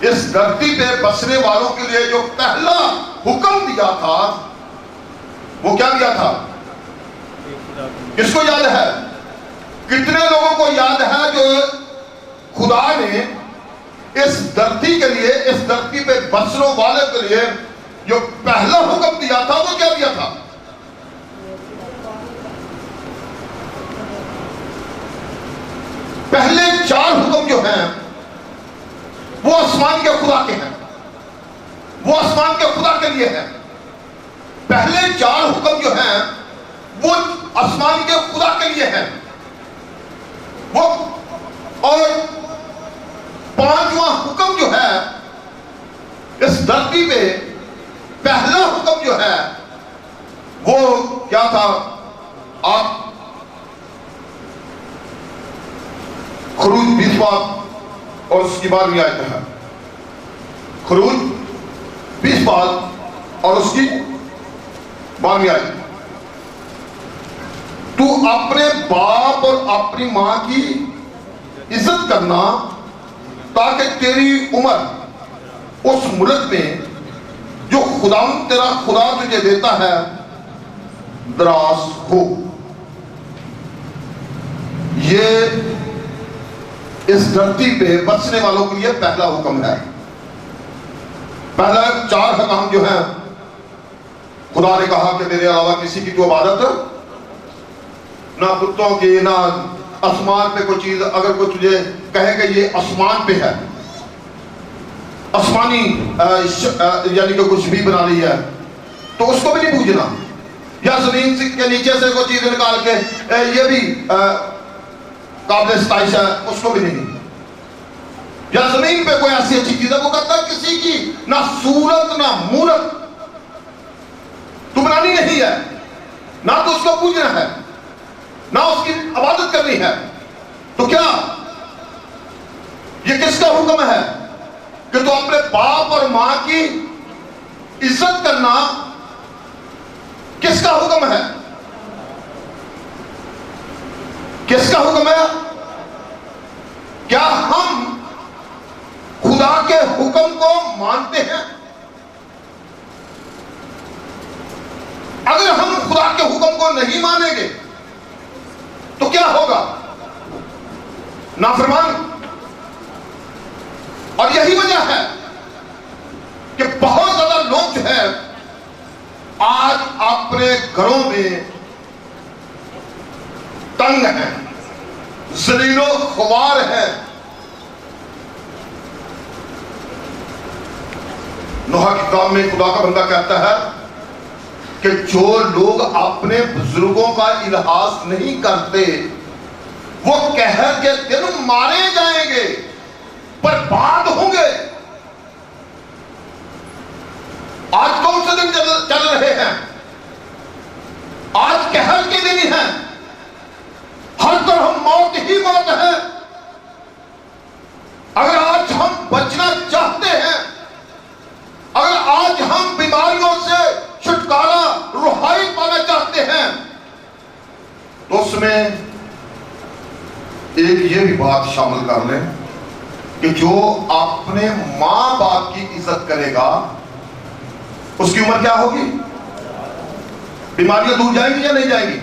اس دھرتی پہ بسنے والوں کے لیے جو پہلا حکم دیا تھا وہ کیا دیا تھا؟ کس کو یاد ہے؟ کتنے لوگوں کو یاد ہے جو خدا نے اس دھرتی کے لیے، اس دھرتی پہ بسنے والے کے لیے جو پہلا حکم دیا تھا وہ کیا دیا تھا؟ پہلے 4 حکم جو ہیں وہ آسمان کے خدا کے ہیں، وہ آسمان کے خدا کے لیے ہیں۔ پہلے 4 حکم جو ہیں وہ آسمان کے خدا کے لیے ہیں، وہ اور 5واں حکم جو ہے اس دھرتی پہ پہلا حکم جو ہے وہ کیا تھا؟ آپ خروج 20 باب اور اس کی 12ویں آیت ہے، خروج 20 باب اور اس کی 12ویں آیت۔ تو اپنے باپ اور اپنی ماں کی عزت کرنا تاکہ تیری عمر اس ملک میں جو خداوند تیرا خدا تجھے دیتا ہے دراز ہو۔ یہ اس دھرتی پہ بسنے والوں کے لیے پہلا حکم ہے۔ پہلا 4 حکم جو ہیں، خدا نے کہا کہ میرے علاوہ کسی کی تو عبادت نہ کتوں کی، نہ آسمان پہ کوئی چیز اگر کوئی تجھے کہے کہ یہ آسمان پہ ہے، آسمانی یعنی کہ کچھ بھی بنا لی ہے تو اس کو بھی نہیں پوجنا، یا زمین کے نیچے سے کوئی چیز نکال کے یہ بھی قابل ستائش ہے، اس کو بھی نہیں، یا زمین پہ کوئی ایسی اچھی چیز ہے وہ کہتا ہے کسی کی نہ صورت نہ مورت تو بنانی نہیں ہے، نہ تو اس کو پوجنا ہے نہ اس کی عبادت کرنی ہے۔ تو کیا یہ کس کا حکم ہے کہ تو اپنے باپ اور ماں کی عزت کرنا کس کا حکم ہے؟ کس کا حکم ہے؟ کیا ہم خدا کے حکم کو مانتے ہیں؟ اگر ہم خدا کے حکم کو نہیں مانیں گے تو کیا ہوگا؟ نافرمان۔ اور یہی وجہ ہے کہ بہت زیادہ لوگ جو ہے آج اپنے گھروں میں تنگ ہیں، ذلیل و خوار ہیں۔ نوح کی کتاب میں خدا کا بندہ کہتا ہے کہ جو لوگ اپنے بزرگوں کا الحاظ نہیں کرتے وہ قحط کے دن مارے جائیں گے، برباد ہوں گے۔ آج کون سے دن چل رہے ہیں؟ آج قحط کے دن ہی ہیں، ہر طرف موت ہی موت ہے۔ اگر آج ہم بچنا چاہتے ہیں، اگر آج ہم بیماریوں سے چھٹکارا رہائی پانا چاہتے ہیں تو اس میں ایک یہ بھی بات شامل کر لیں کہ جو اپنے ماں باپ کی عزت کرے گا اس کی عمر کیا ہوگی؟ بیماریاں دور جائیں گی یا نہیں جائیں گی؟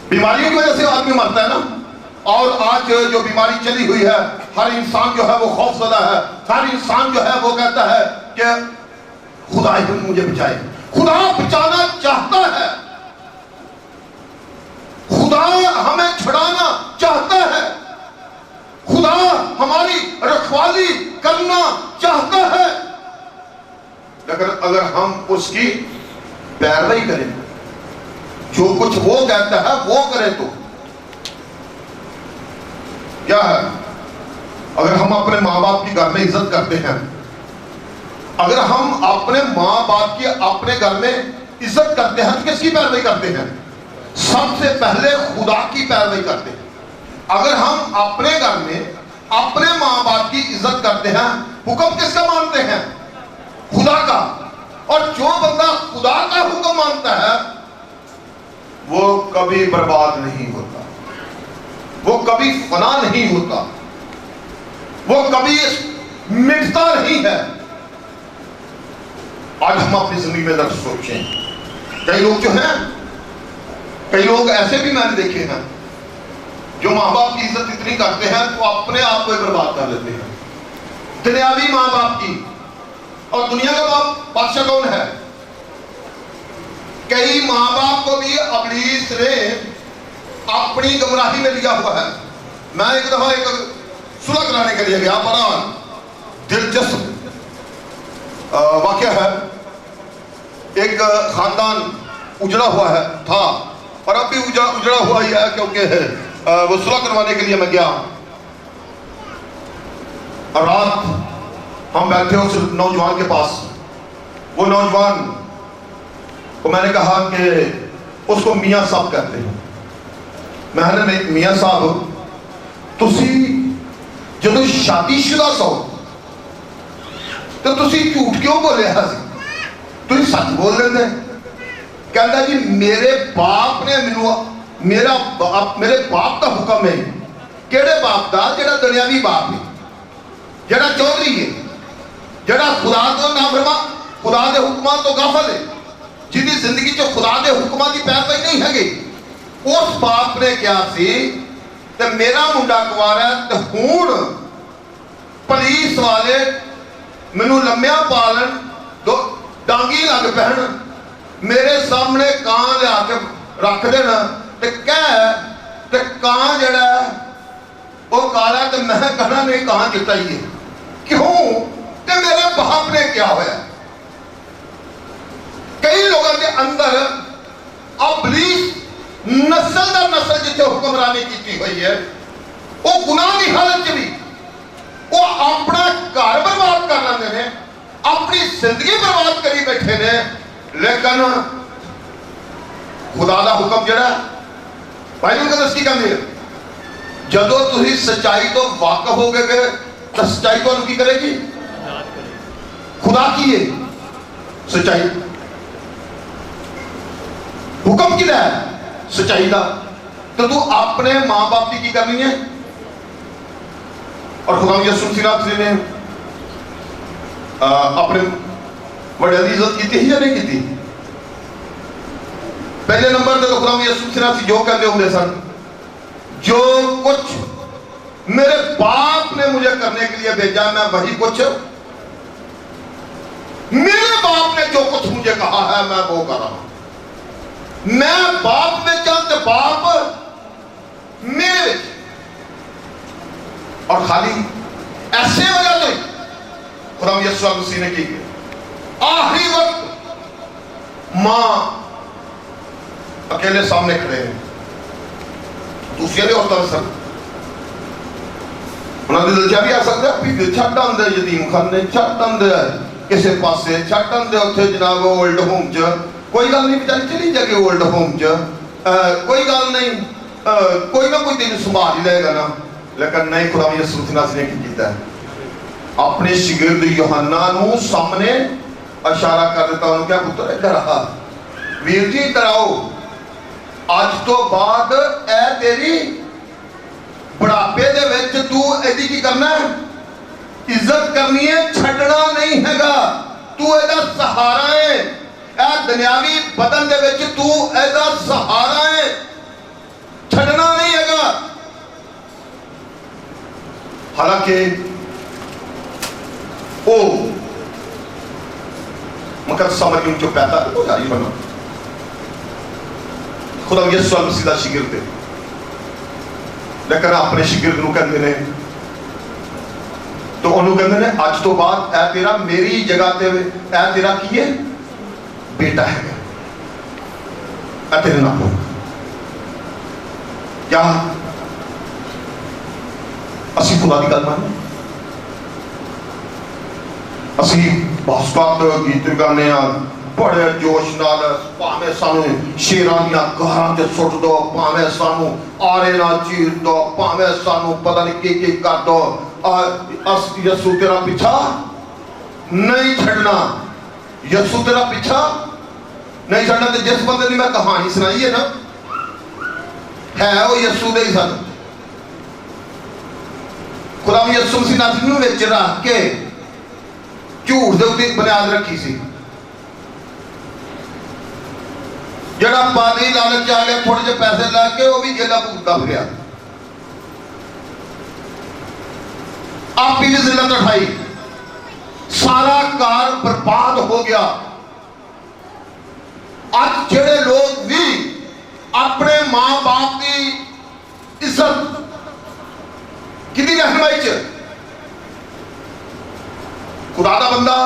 بیماریوں کی وجہ سے آدمی مرتا ہے نا، اور آج جو بیماری چلی ہوئی ہے ہر انسان جو ہے وہ خوف زدہ ہے، ہر انسان جو ہے وہ کہتا ہے کہ خدا ہی مجھے بچائے۔ خدا بچانا چاہتا ہے، خدا ہمیں چھڑانا چاہتا ہے، خدا ہماری رکھوالی کرنا چاہتا ہے، لیکن اگر ہم اس کی پیروی کریں، جو کچھ وہ کہتا ہے وہ کریں تو کیا ہے؟ اگر ہم اپنے ماں باپ کی گھر میں عزت کرتے ہیں، اگر ہم اپنے ماں باپ کی اپنے گھر میں عزت کرتے ہیں تو کس کی پیروی کرتے ہیں؟ سب سے پہلے خدا کی پیروی کرتے ہیں۔ اگر ہم اپنے گھر میں اپنے ماں باپ کی عزت کرتے ہیں، حکم کس کا مانتے ہیں؟ خدا کا۔ اور جو بندہ خدا کا حکم مانتا ہے وہ کبھی برباد نہیں ہوتا، وہ کبھی فنا نہیں ہوتا، وہ کبھی मिटता नहीं है। आज हम अपनी जिंदगी में अगर सोचें, कई लोग जो हैं, कई लोग ऐसे भी मैंने देखे हैं जो माँ बाप की इज्जत इतनी करते हैं तो अपने आप को बर्बाद कर लेते हैं। दुनियावी माँ बाप की, और दुनिया का बाप बादशाह कौन है? कई माँ बाप को भी इब्लीस ने अपनी गुमराही में लिया हुआ है। मैं एक दफा एक सुलह कराने के लिए गया, बड़ा दिलचस्प वाकया है। एक खानदान उजड़ा हुआ है था और अब भी उजड़ा हुआ ही है, क्योंकि वो सुलह करवाने के लिए मैं गया। और रात हम बैठे उस नौजवान के पास। वो नौजवान को मैंने कहा कि उसको मियाँ साहब कहते हैं। मैंने मियाँ साहब तुसी जदों शादीशुदा सो तो तुसी झूठ क्यों बोले? तुसी सच बोल लेंदे। कहता जी मेरे बाप ने मेरे बाप का हुक्म है। केड़े बाप का? जेड़ा दुनियावी बाप है, जेड़ा चौधरी है, जेड़ा खुदा को नाफरमा, खुदा के हुक्मां तो गाफल है, जिहदी जिंदगी च खुदा के हुक्मां की पैरवी नहीं हैगी। उस बाप ने क्या सी ते मेरा मुंडा कुआरा है ते हुण पुलिस वाले मैनू लम्मिया पालन दो डांगी लग पैन, मेरे सामने कां लिया के रख देना ते कह ते कां जेड़ा वो काला ते मैं कहना नहीं कां चिट्टा ही है। क्यों? ते मेरे बाप ने क्या होया? कई लोगों के अंदर इब्लीस नस्ल दर नस्ल जिथे हुक्मरानी की हुई है, वो गुनाह की हालत भी वो अपना घर बर्बाद कर लेंगे ने, अपनी जिंदगी बर्बाद करी बैठे ने। लेकिन खुदा का हुक्म जड़ा बाइबल का दस की कहती है, जदों तुसी सच्चाई तो वाकफ हो गए तो सच्चाई तो की करेगी? खुदा की है सच्चाई। हुक्म किदा है? सच्चाई का। तो तू अपने मां बाप की करनी है। और खुदा यसू मसीह ने अपने बड़े की इज्जत की थी या नहीं की? पहले नंबर पे तो खुदा यसू मसीह जो कहते होंगे सन, जो कुछ मेरे बाप ने मुझे करने के लिए भेजा मैं वही कुछ, मेरे बाप ने जो कुछ मुझे कहा है मैं वो कर रहा हूं। मैं बाप में चाहते बाप मेरे, और खाली ऐसे वजह से खुदा यीशु मसीह ने की। आखिरी वक्त मां अकेले सामने खड़े हैं, दूसरे औरतां सर उन्होंने दिल चा भी आ सकता है भी छड्ड आंदे यतीम खाने, छड्ड आंदे किसी पासे, छड्ड आंदे उत्थे जनाब ओल्ड होम च, कोई गल नहीं बेचारी चली जाएगी ओल्ड होम च, कोई गल नहीं, कोई ना कोई दिन संभाल ही लेगा ना। लेकिन नहीं, खुदा यीशु मसीह ने की कीता है? अपने शागिर्द यूहन्ना नूं सामने इशारा कर दिता, उन्होंने क्या पुत्र इधर आ, वीर जी इधर आओ, अज तो बाद ए तेरी बुढ़ापे दे विच तू इहदी की करना है? इज्जत करनी है, छड्डना नहीं हैगा। तू इहदा सहारा है, ए दुनियावी बदन दे विच तू इहदा सहारा है, छड्डना नहीं हैगा। हालांकि ओ मगर समझ जो पैदा तो जारी बना खुदा यीशु मसीह दा शागिर्द है, लेकिन अपने शागिर्द नूं कहंदे ने तो उन्होंने कहते हैं अज तो बाद ऐ तेरा मेरी जगह ते ऐ तेरा की है बेटा है, ऐ तेरे नाम होगा। क्या असी खुदा की गल माने? असी बहुत गीत गाने बड़े जोश नाल, भावें सानू शेरां दियां गारां ते सुट दो, भावें सानू आरे नाल चीर दो, भावें सानू पता नहीं की कर दो, यसू तेरा पीछा नहीं छड़ना, यसू तेरा पीछा नहीं छड़ना। तो जिस बंदे की मैं कहानी सुनाई है ना, है वो यसू दे ही सन। खुदा यसू मसीह नासरी नूं विच रख के झूठ दे उत्ते बुनियाद रखी सी। जड़ा पानी लालच आ गया, थोड़े जे पैसे लैके वो भी जेला भुगतदा फिरिया, आप ही जिल्लत उठाई, सारा कार बर्बाद हो गया। आज जेड़े लोग भी अपने मां बाप की इज्जत किदी रहनुमाई च, खुदा दा बंदा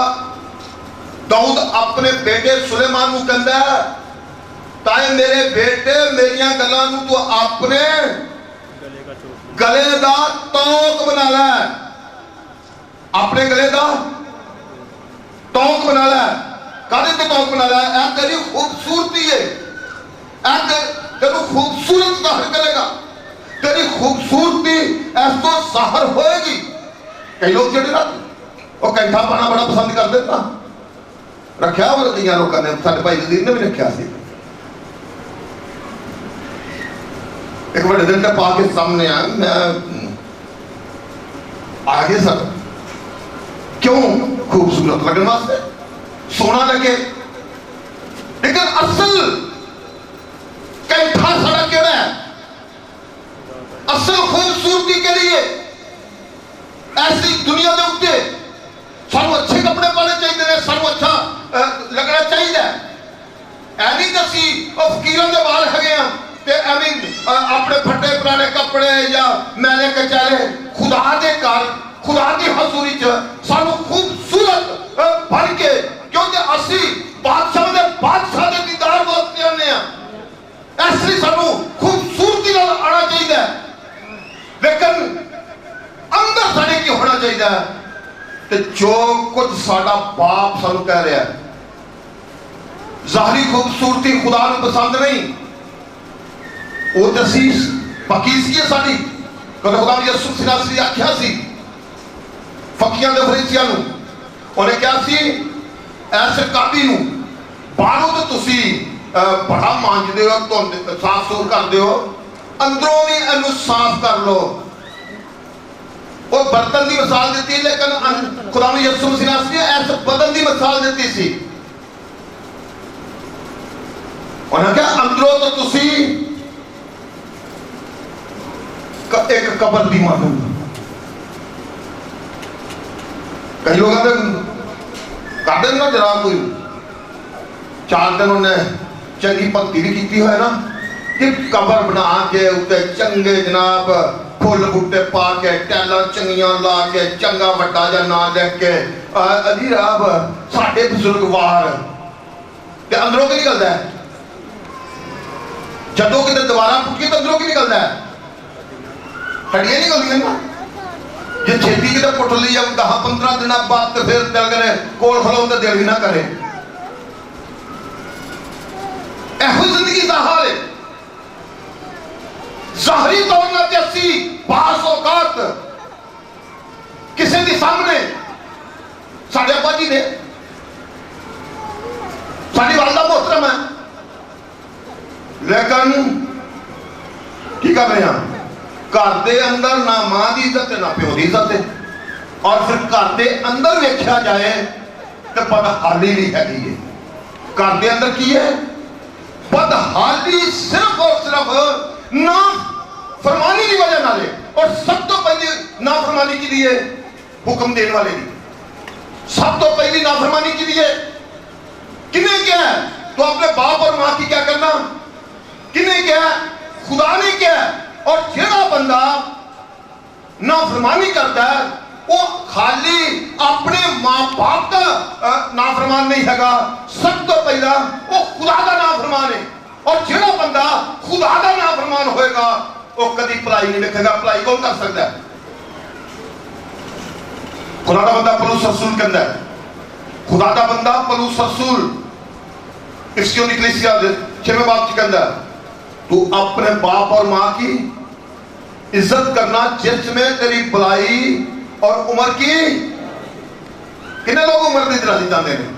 दाऊद अपने बेटे सुलेमान नूं कहंदा है, ताए मेरे बेटे मेरियां गल्लां नूं तू अपने गले दा तौक बना लै, अपने गले दा तौक बना लै। कादे ते तौक बना लै? ऐ तेरी खूबसूरती है, ऐ तेनू खूबसूरत जाहिर करेगा, तेरी खूबसूरती ऐस तो जाहिर होएगी। कई लोग जेड़े ना वो कैंठा पाना बड़ा पसंद करते ना, रखा और कई लोगों ने, साडे भाई नज़ीर ने भी रखा सी, एक बड़े दिन पा के सामने आया, मैं आगे सर क्यों खूबसूरत लगने वास्ते, सोना लगे, लेकिन असल कैंठा साड़ा केड़ा है, असल खूबसूरती के लिए ऐसी दुनिया के उत्ते सानू अच्छे कपड़े पाने चाहिए, सानू अच्छा लगना चाहिए। ऐ नहीं दसी फकीरों के बाल है अपने फटे पुराने कपड़े या मैले कचाले, खुदा दे घर खुदा की हजूरी च सानू खूबसूरत बन के, क्योंकि असी बादशाह दे बादशाह दे दीदार वास्ते आने हैं, ऐसी सानू खूबसूरती नाल आना चाहिए। लेकिन अंदर साडे की होना चाहिए ते जो कुछ साडा बाप सानू कह रहा है, ज़ाहरी खूबसूरती खुदा नूं पसंद नहीं, वो तसीस पकीज़गी है साडी। कदे खुदा यसू मसीह नासरी आख्या सी फकीयां दे फरीसियां नूं, उन्हें क्या सी ऐसे कादी नूं बाहरों तो तुसी बड़ा मांजदे हो, धुंद साफ सूफ करदे हो, अंदरों भी इहनूं साफ कर लो। वो बर्तन की मिसाल दी, लेकिन खुदा यसू मसीह नासरी ऐसे बदन की मिसाल दी सी। उन्हें क्या अंदरों तो तुसी एक कबर दी मानो। कई लोग कहते ना जरा कोई 4 दिन उन्हें चंगी भक्ति भी की है ना, कि कबर बना के उत्ते चंगे जनाब फुल बूटे पा के टैला चंगियां ला के चंगा वड्डा जा ना लिख के अजीराब साडे बुजुर्गवार ते अंदरों की निकलता है। जदों किते दोबारा पुट्टी तो अंदरों की निकलता है, हड्डियां निकलदियां ना। जे छेती किते पुट ली अब 10-15 दिन बाद तो फिर दिल करे कोल खलो तो दिल भी ना करे। एहो जिंदगी दा हाल है। ज़ाहरी तौर पर असी बास औकात किसी के सामने साढ़े अब्बा जी ने साड़ी वालदा मोहतरम है, लेकिन की कर रहे हैं घर के अंदर ना मां की इज्जत ना प्यो की इज्जत है। और फिर घर के अंदर वेख्या जाए तो बदहाली भी हैगी है। घर के अंदर की है बदहाली, सिर्फ और सिर्फ ना फरमानी की वजह नाले, और सब तो पहली नाफरमानी के लिए हुक्म देने वाले की सब तो पहली नाफरमानी के लिए किन्हें क्या है? तो अपने बाप और मां की क्या करना, किन्हें क्या है? खुदा ने क्या है? और जेड़ा बंदा नाफरमानी करता है वो खाली अपने मां बाप का नाफरमान नहीं हैगा, सब तो पहला वो खुदा का नाफरमान है। और जेड़ा बंदा खुदा का नाफरमान होएगा वो कभी भलाई नहीं देखेगा। भलाई कौन कर सकता है? खुदा का बंदा पलूस रसूल कहता है, खुदा का बंदा पलूस रसूल इसकी निकलिसिया 6वें बाप की कहता है, तू अपने बाप और मां की इज्जत करना जिसमें तेरी भलाई और उम्र की। कितने लोग उम्र की दराजी चाहते हैं?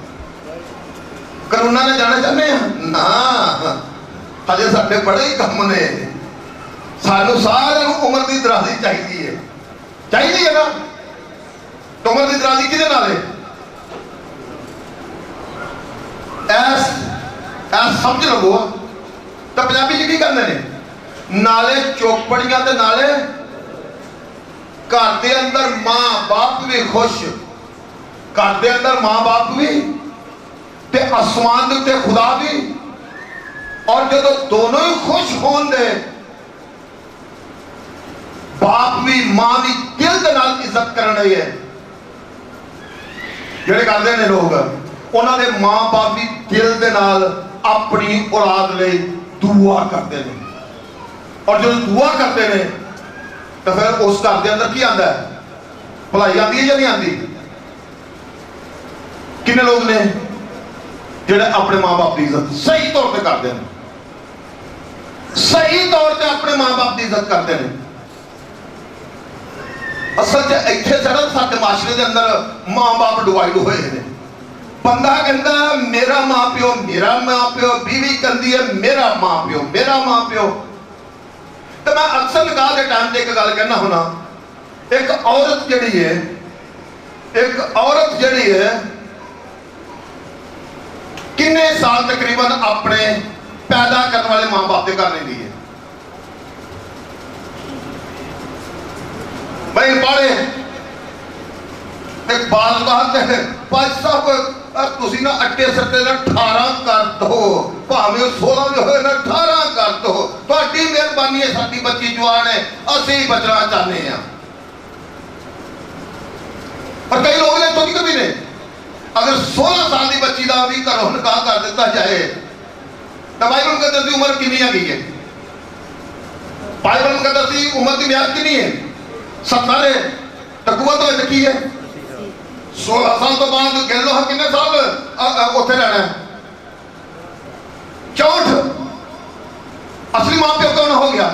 करुणा ने जाना चाहते हैं ना, हजे साडे बड़े ही कम ने, सानू सारे उम्र की दराजी चाहिए है। चाहिए ना? तो उम्र की दराजी किहदे नाल है? ऐस समझ लवो। तो पंजाबी च की कहंदे ने, नाले चौपड़ियां ते नाले घर दे अंदर मां बाप भी खुश, घर दे अंदर मां बाप भी ते आसमान दे उत्ते खुदा भी, और जब दोनों ही खुश होण दे, बाप भी मां भी दिल दे नाल इज्जत करन रही है। जिहड़े करदे ने लोग, उन्हां दे मां बाप भी दिल दे नाल अपनी औलाद लई दुआ करते हैं, और जो दुआ करते हैं तो फिर उस घर के अंदर की आंदा है? भलाई आती है या नहीं आती? कितने लोग ने जिहड़े अपने मां बाप की इज्जत सही तौर पर करते हैं, सही तौर पर अपने मां बाप की इज्जत करते हैं? असल च इत्थे सारे साडे माशरे के अंदर मां बाप डिवाइड होए हैं। बंदा कहता मेरा मां प्यो, मेरा मां प्यो, बीवी कहती है मेरा मां प्यो, मेरा मां प्यो। तो मैं अक्सर निकाह के टाइम से एक गल कहना होना, एक औरत जड़ी है, एक औरत जड़ी है किन्ने साल तकरीबन अपने पैदा करने वाले मां बाप के घर रही है? भाई पढ़े एक बात है, भाई साहब तुसी ना अट्टे सट्टे ना 18 कर दो, भावें 16 जो है ना 18 कर दो, तुहाडी मेहरबानी है, साडी बच्ची जवान है, असीं बचना चाहते हैं। और कई लोग ने तो कभी ने अगर 16 साल की बच्ची का भी घरों निकाह कर दिता जाए तो बाइबल मुकद्दस की उम्र कितनी है? बाइबल मुकद्दस की उम्र की म्याद कितनी है? 70 है। तकवा तो की है 16 साल तो बाद गिन लो कितने साल उत्थे रहना है? 64। असली मां प्यो कौन हो गया?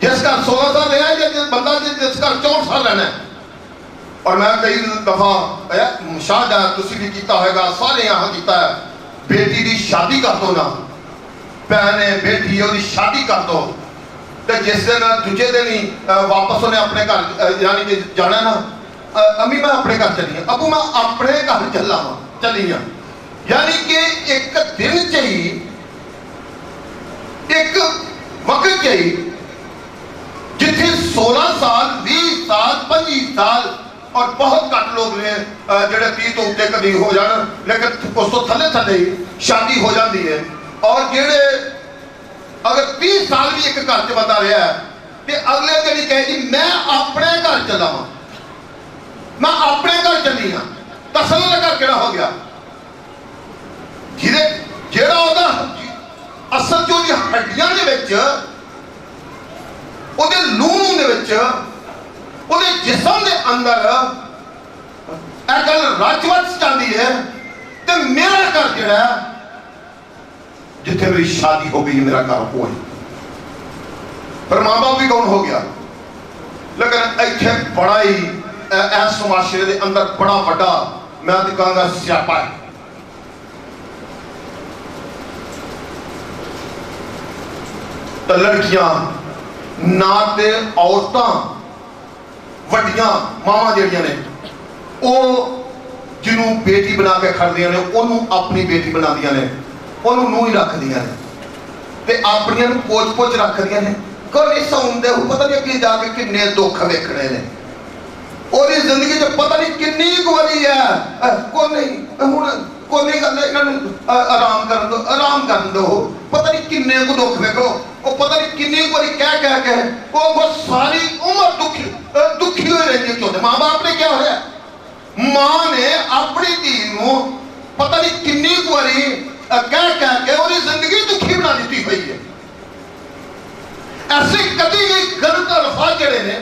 जिस घर 16 साल रहा है, बंदा जिस घर 64 साल रहना है। और मैं कई दफा शायद तुसी भी किया होगा, सारे यहाँ किया है, बेटी की शादी कर दो ना, भैन है बेटी है उसकी शादी कर दो, तो जिस दिन दूजे दिन ही वापस उन्हें अपने घर यानी कि जाना ना, अम्मी मैं अपने घर चली हाँ, अबू मैं अपने घर चला वा चली हाँ, यानी कि एक दिन चाहिए, एक वक्त चाहिए जिथे 16 साल 20 साल 25 साल और बहुत घट लोग ने जेडे 30 तो उत्ते कभी हो जान, लेकिन उस तो थले थले ही शादी हो जाती है। और जेडे अगर 30 साल भी एक घर च बंदा रहा है तो अगले दिन कहे जी मैं अपने घर चला वा, मैं अपने घर चली हाँ, तसल का केड़ा हो गया जिहदे जेड़ा ओदा असल जो हड्डियां दे विच ओदे लूण दे विच ओदे जिस्म दे अंदर ए गल रच-वच जांदी है ते मेरा घर जेड़ा जिथे मेरी शादी हो गई मेरा घर हो है। पर मां बाप भी कौन हो गया? लेकिन इत्थे बड़ा ही इस माशरे के अंदर बड़ा बड़ा मैं तो कहूँगा स्यापा है। तो लड़कियां ना ते औरतां वड्डियां मावां जिहड़ियां ने वो जिन्हों बेटी बना के खड़दियां ने उन्होंने अपनी बेटी बनादियां ने, उन्होंने नूह ही रखदियां ने ते अपनियां नूं पोच-पोच रखदियां ने। कोई सौंदे पता नहीं अगे जाके किन्ने दुख वेखणे ने, और इस जिंदगी च पता नहीं किन्नी वारी है को नहीं हुण को नहीं करना, इन्होंने आराम कर दो, आराम कर दो, पता नहीं किन्ने को दुख वेखो, वो पता नहीं किन्नी बारी कह के वो सारी उम्र दुखी हो रही है। मां बाप ने क्या होया? मां ने अपनी धी नूं पता नहीं किन्नी बारी कह के और जिंदगी दुखी बना दी हुई है। ऐसे कभी भी गलत अल्फाज जड़े ने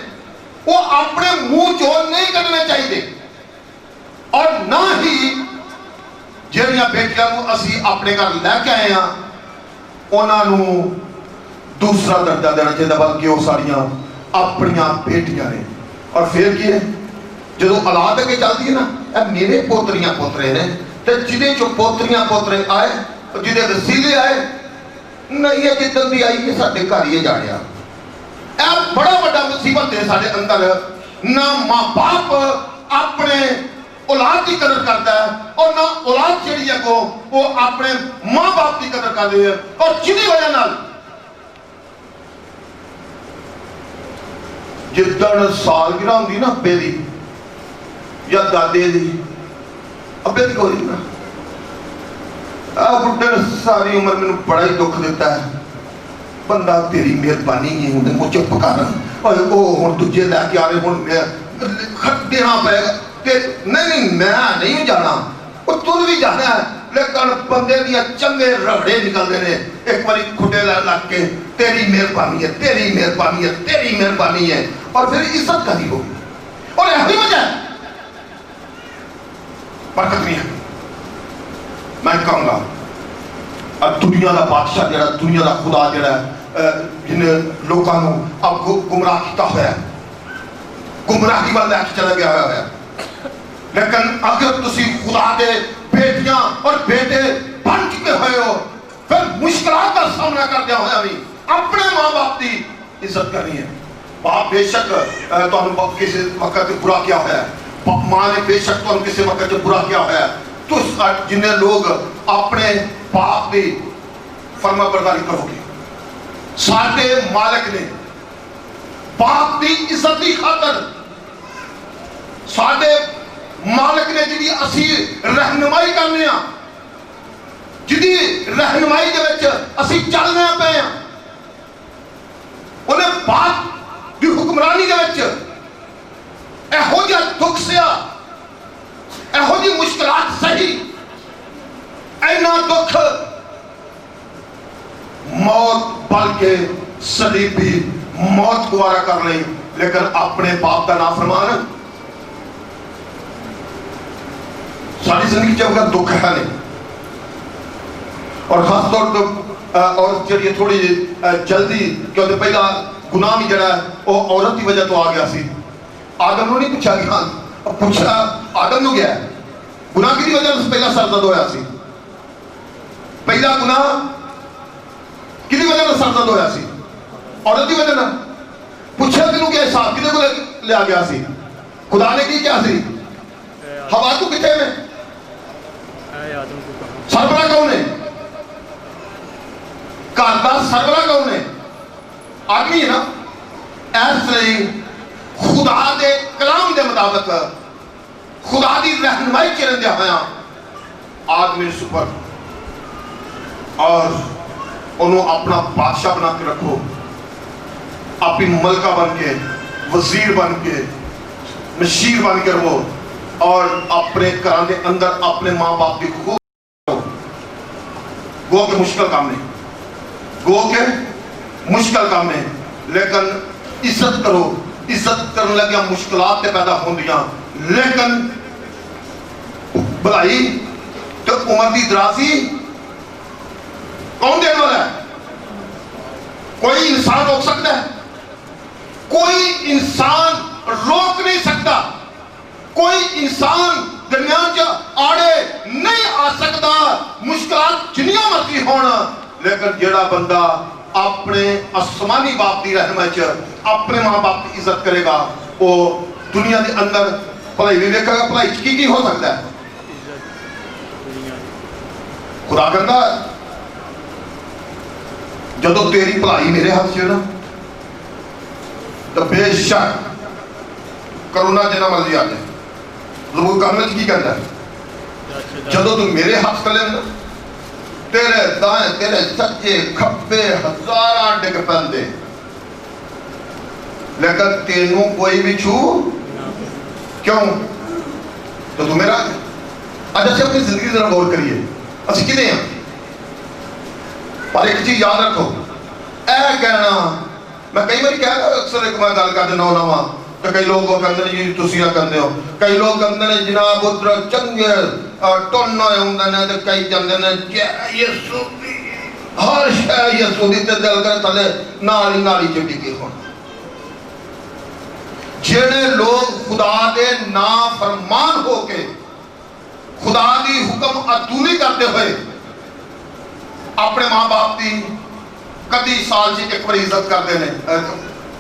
वो अपने मुंह चो नहीं करने चाहिए, और ना ही जिहड़ियां बेटियां नूं असीं अपने घर लैके आए हैं उन्हां नूं दूसरा दर्जा देना चाहिए, बल्कि वो साड़ियां अपनियां बेटियां ने। और फिर की है जो औलाद अगे चलती है ना, मेरे पोतरियां पोतरे ने, तो जिदे चो पोतरियां पोतरे आए जिदे वसीले आए नहीं है जिद्दन भी आई कि साडे घर ही जाड़िया ਇਹ ਬੜਾ ਵੱਡਾ ਮੁਸੀਬਤ ਹੈ ਸਾਡੇ ਅੰਦਰ। ਨਾ ਮਾਂ ਬਾਪ ਆਪਣੇ औलाद की कदर करता है और ना औलाद जी है वो अपने मां बाप की कदर कर रही है। और जिनी वजह नाल जिदन सालगिरह होंगी ना अब्बे दी या दादे दी, अब्बे दी कोई ना बुढ़े ने सारी उम्र मैंने बड़ा ही दुख दिता है, बंदा तेरी मेहरबानी नहीं होंगे मुझे चुप कर हूँ दूजे लैके आ रहे हूँ देना पेगा नहीं मैं नहीं जाना, तुर भी जाना है लेकिन बंदे दियां चंगे रगड़े निकलते हैं एक बार खुटे लग के तेरी मेहरबानी है तेरी मेहरबानी है तेरी मेहरबानी है, और फिर इज्जत करी होगी। और यही वजह है बरकत नहीं है। मैं कहूँगा अब दुनिया का बादशाह जरा दुनिया का खुदा जरा जिन्हें लोगों को अब गुमराह किया हुआ है, गुमराही वाल लैके चला गया है। लेकिन अगर तुसी खुदा दे बेटियां और बेटे बन चुके हुए हो फिर मुश्किलात का सामना करते हुए भी अपने मां बाप की इज्जत करनी है। बाप बेशक तो किसी वक्त बुरा किया है, मां ने बेशक तो किसी वक्त बुरा किया है, तो जिन्हें लोग अपने बाप की फर्मा बरदारी करोगे। साडे मालिक ने बाप की इज्जत की खातर साडे मालिक ने जी असी रहनुमाई करने जी रहनुमाई के विच असी चलने पे उन्हें बाप की हुक्मरानी के विच इहो जिहा दुख सिया इहो जी मुश्किलात सही इन्ना दुख मौत बल्कि सलीबी मौत गुवारा कर ली, लेकिन अपने बाप का नाफरमान सारी जिंदगी जब दुख है नहीं। और खास तौर पर और जी थोड़ी जल्दी क्योंकि पहला गुनाह भी जरा वो औरत की वजह तो आ गया सी। आदम को नहीं पूछा गया, पूछा आदम को गया गुनाह की वजह से पहला सर दर्द होया सी। पहला गुनाह कि वजह से सर दर्द होया सी, औरत की वजह ना पूछा कि क्या हिसाब कि लिया गया सी। खुदा ने की क्या सी, हवा तू कितने में सरबरा कौन है, घर का सरबरा कौन है, आदमी है ना। ऐसे खुदा दे कलाम के मुताबिक खुदा की रहनुमाई चलन दिया होया आदमी सुपर और उन्होंने अपना बादशाह बना के रखो, अपनी मलका बन के वजीर बन के मशीर बन के रहो और अपने घर के अंदर अपने माँ बाप की खूब गो के मुश्किल काम नहीं, गो के मुश्किल काम नहीं, लेकिन इज्जत करो। इज्जत करने लगे मुश्किलात पैदा होंदियां, लेकिन भलाई तो उम्र की दराजी कौन देने वाला है? कोई इंसान रोक सकता है? कोई इंसान रोक नहीं सकता, कोई इंसान दरमियान च आड़े नहीं आ सकता, मुश्किलात जिन्नियां मर्जी होण, लेकिन जेड़ा बंदा अपने आसमानी बाप की रहनुमाई च अपने मां बाप की इज्जत करेगा वो दुनिया के अंदर भलाई भी वेखेगा। भलाई की हो सकता है? खुदा कहता जदों तेरी भलाई मेरे हाथ च ना तो बेशक करोना जिन्ना मर्जी आ जाए। लोग करने की कहता है जदों तू मेरे हाथ चले ना तेरे दाएं तेरे सज्जे खब्बे हजार डिग पैंदे, लेकिन तेनू कोई भी छू क्यों तो तू मेरा। आज असं अपनी जिंदगी जरा गौर करिए असं कि हैं, पर एक चीज याद रखो, ऐ कहना मैं कई बार कह अक्सर एक मैं गल कर देना होना वा तो कई लोग कहते जी तुसी कहते हो, कई लोग कहते हैं जनाब उधर चंगे टोन होंगे ने तो कई कहते हैं जय यीशु दी हर शह यीशु दी ते दिल कर थले नाली नाली च डिगे होण। जेड़े लोग खुदा दे नाफरमान होके खुदा दी हुक्म अतूली करते हुए अपने मां बाप की कदी साल च एक बार इज्जत करते हैं,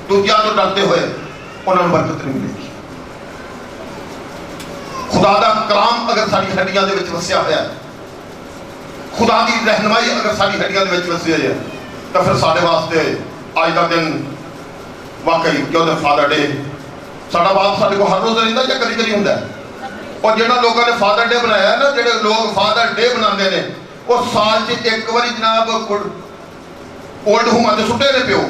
दूजियां तो डरते हुए उन्होंने बरकत नहीं मिलेगी। खुदा का कलाम अगर साडी हड्डियां दे विच वसिया होया, खुदा की रहनुमाई अगर साडी हड्डियां दे विच वसी है, तो फिर साडे वास्ते अज का दिन वाकई क्यों दिन फादर डे। साडा बाप साडे को हर रोज रहिंदा या कदी कदी हुंदा है? और जिहड़ा लोगों ने फादर डे बनाया ना, जिहड़े लोग फादर डे बनाते हैं, वो साल च एक बारी जनाब ओल्ड होम ते सुट्टे ने प्यो,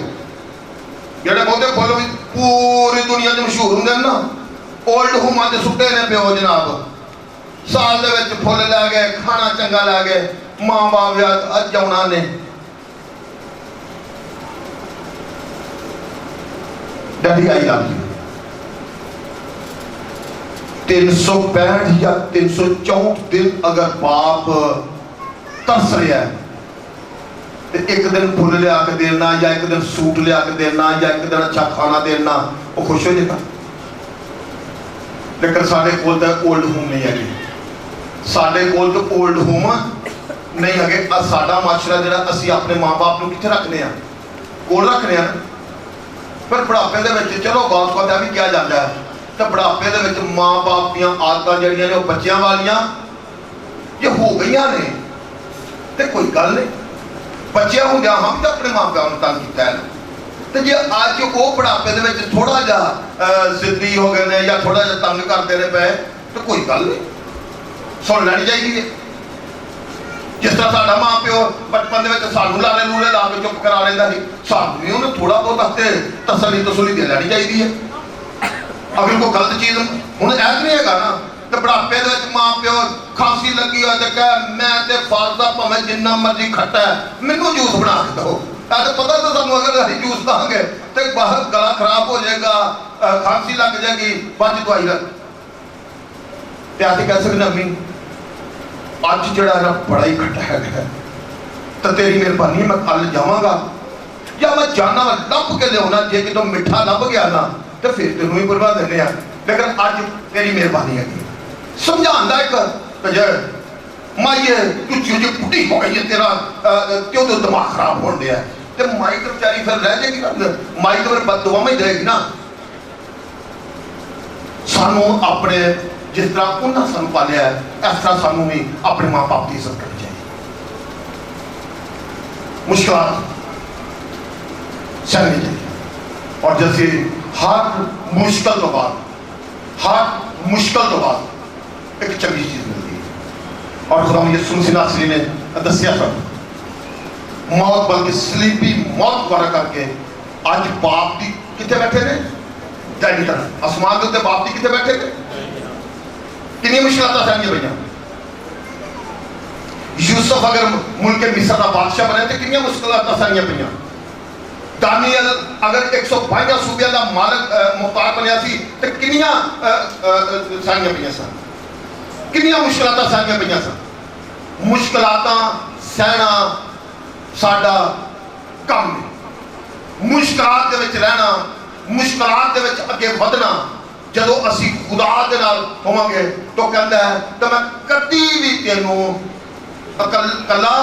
जिहड़े बहुते फुल भी पूरी दुनिया च मशहूर होंदे ना, ओल्ड होम ते सुट्टे ने प्यो जनाब। साल दे विच फुल लै गए, खाना चंगा लै गए, मां बाप अज आउणा ने। Daddy I love you. 365 या 364 दिन अगर बाप तरस रहा है तो एक दिन फुल लिया के देना, या एक दिन सूट लिया के देना, या एक दिन अच्छा खाना देना, वो खुश हो जाएगा। लेकिन साढ़े कोल तो ओल्ड होम नहीं है, साढ़े कोल तो ओल्ड होम नहीं है। साडा माशरा जिहड़ा असीं अपने माँ बाप को कित्थे रखने आ, कोल रखने आ। पर बुढ़ापे दे विच चलो बहुत कुछ भी किया जाता है, तो बुढ़ापे दे विच माँ बाप दी आदतां जिहड़ियां ने बच्चियां वालियां ये हो गई ने, तो कोई गल नहीं। बच्चे होंदे हम तो अपने माँ प्यो नूं तंग कीता है, तो जे अज वो बुढ़ापे दे विच थोड़ा जिहा जिद्दी हो गए ने या थोड़ा जिहा तंग करते ने पे, तो कोई गल नहीं, सुन लैनी चाहिए। जिस तरह साडा माँ प्यो बचपन दे विच सानूं लाले लूले ला के चुप करा लैंदा सी, सानूं भी उन्हें थोड़ा बहुत तसली तसली दे लैनी चाहिए है। अगर कोई गलत चीज़ हुण ऐ नहीं है ना, तो बुढ़ापे दे विच माँ प्यो खांसी लगी हो तो कह मैं ते फालदा भावें जिन्ना मर्जी खट्टा है, मैनूं जूस बना के दो। तो पता तो सानूं अगर असीं जूस देंगे तो बाहर गला खराब हो जाएगा, खांसी लग जाएगी, बच दवाई रख। तो असीं कह सकते अम्मी अज जिहड़ा ना बड़ा ही खट्टा है, तो तेरी मेहरबानी मैं कल जावांगा या मैं जाना लभ के लिया, जे कितों मिठा लभ गया ना तो फिर तेनों ही बनवा देने, लेकिन अज तेरी मेहरबानी है। समझाता एक माइए तू जी बुढ़ी हो गई है, तेरा क्यों तो दिमाग खराब हो गया, तो माई तो बेचारी फिर रह जाएगी, माई तो फिर बददुआ में ही रहेगी ना। सानू अपने जिस तरह उन्होंने सानू पालिया है, इस तरह सानू भी अपने माँ बाप की इज्जत करनी चाहिए। मुश्किल सहनी चाहिए, और जैसे हर मुश्किल तो बाद एक चंगी चीज मिलती है। और खुदा यीशु मसीह नासरी ने दसिया सब मौत बल्कि सलीबी मौत द्वारा करके अज बाप की कितने बैठे ने दाहिनी तरफ, आसमान के उत्ते बाप की कितने बैठे थे। कितनी मुश्किलां सहनिया पईयां। यूसुफ अगर मुल्क मिस्र का बादशाह बने तो कितनी मुश्किलां सहनिया पईयां। दानियल अगर 122 सूबिया का मालक मुख्तार बनया सी तो कितनियां सहनिया पईयां सन, कितनियां मुश्किलां सहनिया पईयां सन। मुश्किलां सहना साडा काम है, मुश्किलात दे विच रहना, मुश्किलात दे विच अगे वधना। जदों असीं खुदा दे नाल होवांगे तो कहंदा है तो मैं कदी भी तेनों कला,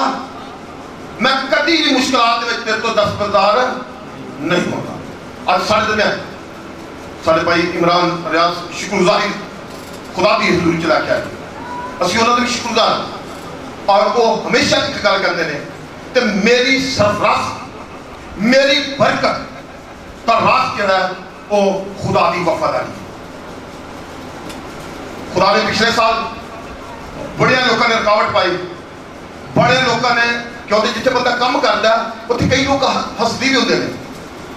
मैं कदी भी मुश्किलात दे विच तेरे तो दस्तबरदार नहीं होगा। अज साडे दरम्यान साडे भाई इमरान रियाज शुक्रगुजारी खुदा की हजूरी च लैके आए, असीं उन्हां दे भी शुक्रगुजार, और वो हमेशा एक गल करते हैं तो मेरी सरफराज मेरी बरकत का राज जो है वो खुदा की वफादारी। खुदा ने पिछले साल बड़े लोगों ने रुकावट पाई, बड़े लोगों ने क्योंकि जिथे बंदा काम करता उत्थे कई लोग हसदी भी होंगे,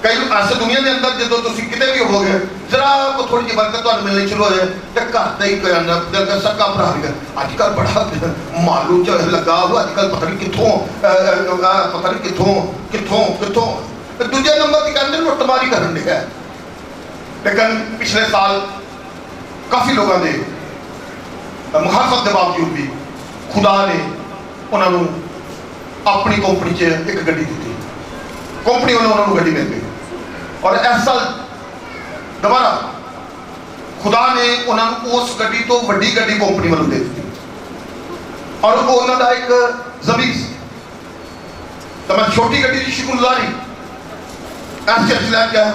कई ऐसे दुनिया के अंदर जो तुम कितने भी होगे जरा को थोड़ी जी बरकत तुम्हें मिलनी शुरू हो जाए तो घर का ही दिल का सक्का भरा भी अजकल बड़ा मालू च लगा हुआ, अजकल पता नहीं कितों दूजे नंबर की कहते लुटमारी कर रहे हैं। लेकिन पिछले साल काफ़ी लोगों ने मुखालफत के बावजूद भी खुदा ने उन्होंने अपनी कंपनी च एक गड्डी दी, कंपनी उन्होंने गड्डी मिल गई, और इस साल दोबारा खुदा ने उन्होंने उस गड्डी तो वड्डी गड्डी कंपनी वालों दे दी, और उन्होंने एक जमीन तो मैं छोटी गड्डी की शुक्रगुजारी इस चर्च लैके आया,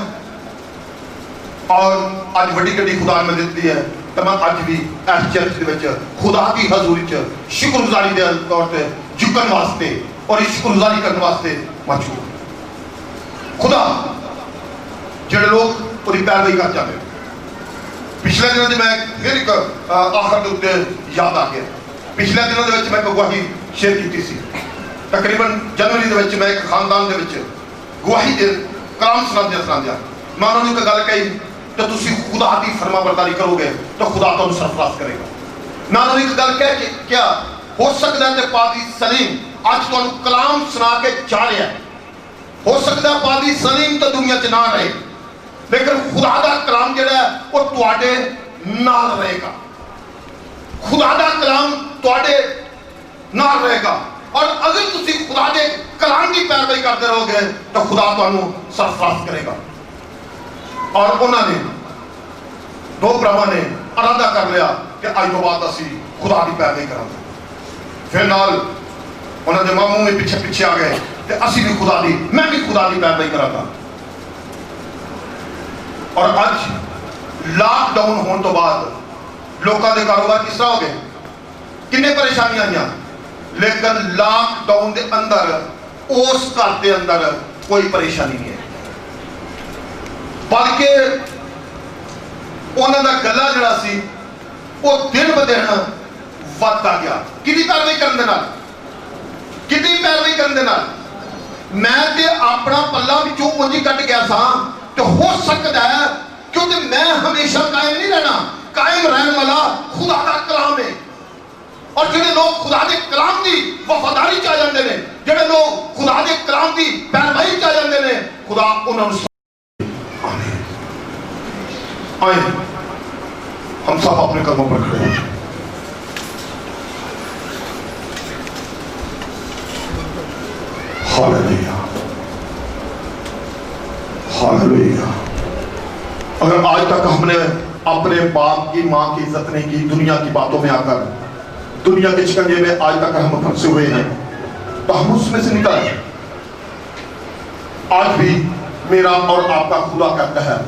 اور اج وڈی گڈی خدا نے دیتی ہے تو میں اج بھی اس چرچ دے وچ خدا کی حضوری چ شکر گزاری دے طور تے جھکن واسطے اور اس شکر گزاری کرنے واسطے موجود خدا جڑے لوگ پوری پیروی کر جاتے پچھلے دنوں میں پھر ایک آخر دے یاد آ گیا پچھلے دنوں دے وچ میں گواہی شیئر کیتی سی تقریباً جنوری دے وچ میں ایک خاندان دے وچ گواہی دے کلام سنا میں انہوں نے ایک گل کہی کہ تسی خدا دی فرما برداری کرو گے تو خدا تمہیں سرفراز کرے گا میں انہوں نے ایک گل کہہ کہ کیا ہو سکتا ہے کہ پادری سلیم آج تو کلام سنا کے جا رہا ہے ہو سکتا ہے پادری سلیم تو دنیا چ نہ رہے لیکن خدا دا کلام جڑا ہے وہ تواڈے نال رہے گا خدا دا کلام تواڈے نال رہے گا اور اگر تسی خدا دے کلام کی پیروی کرتے رہو گے تو خدا تانوں سرفراز کرے گا اور انہوں نے دو بھراواں نے ارادہ کر لیا کہ اج تو بعد اسی خدا کی پیروی کریں گے پھر نال انہوں نے ماموں میں پیچھے پیچھے آ گئے کہ اسی بھی خدا دی میں بھی خدا کی پیروی کراں گا اور اج لاک ڈاؤن ہونے تو بعد لوکاں دے کاروبار کس طرح ہو گئے کنے پریشانیاں آئیاں لیکن لاک ڈاؤن دے اندر اس گھر دے اندر کوئی پریشانی نہیں ہے بلکہ انہوں نے گلا جڑا سی وہ دن بدن ودتا گیا کدی پیروی کرنے نال کدی پیروی کرنے نال میں تے اپنا پلہ وچوں اونجی کٹ گیا سا تو ہو سکتا ہے کیونکہ میں ہمیشہ قائم نہیں رہنا قائم رہنے والا خدا دا کلام ہے اور جڑے لوگ خدا دے کلام دی وفاداری چاہ جاندے نے جڑے لوگ خدا دے کلام دی پیروی چاہ جاندے نے خدا انہاں نوں آئیں ہم سب اپنے قدموں پر کھڑے ہیں ہاللیلویہ ہاللیلویہ اگر آج تک ہم نے اپنے باپ کی ماں کی عزت نہیں کی دنیا کی باتوں میں آ کر دنیا کے شکنجے میں آج تک ہم پھنسے ہوئے ہیں تو ہم اس میں سے نکل آئے آج بھی میرا اور آپ کا خدا کہتا ہے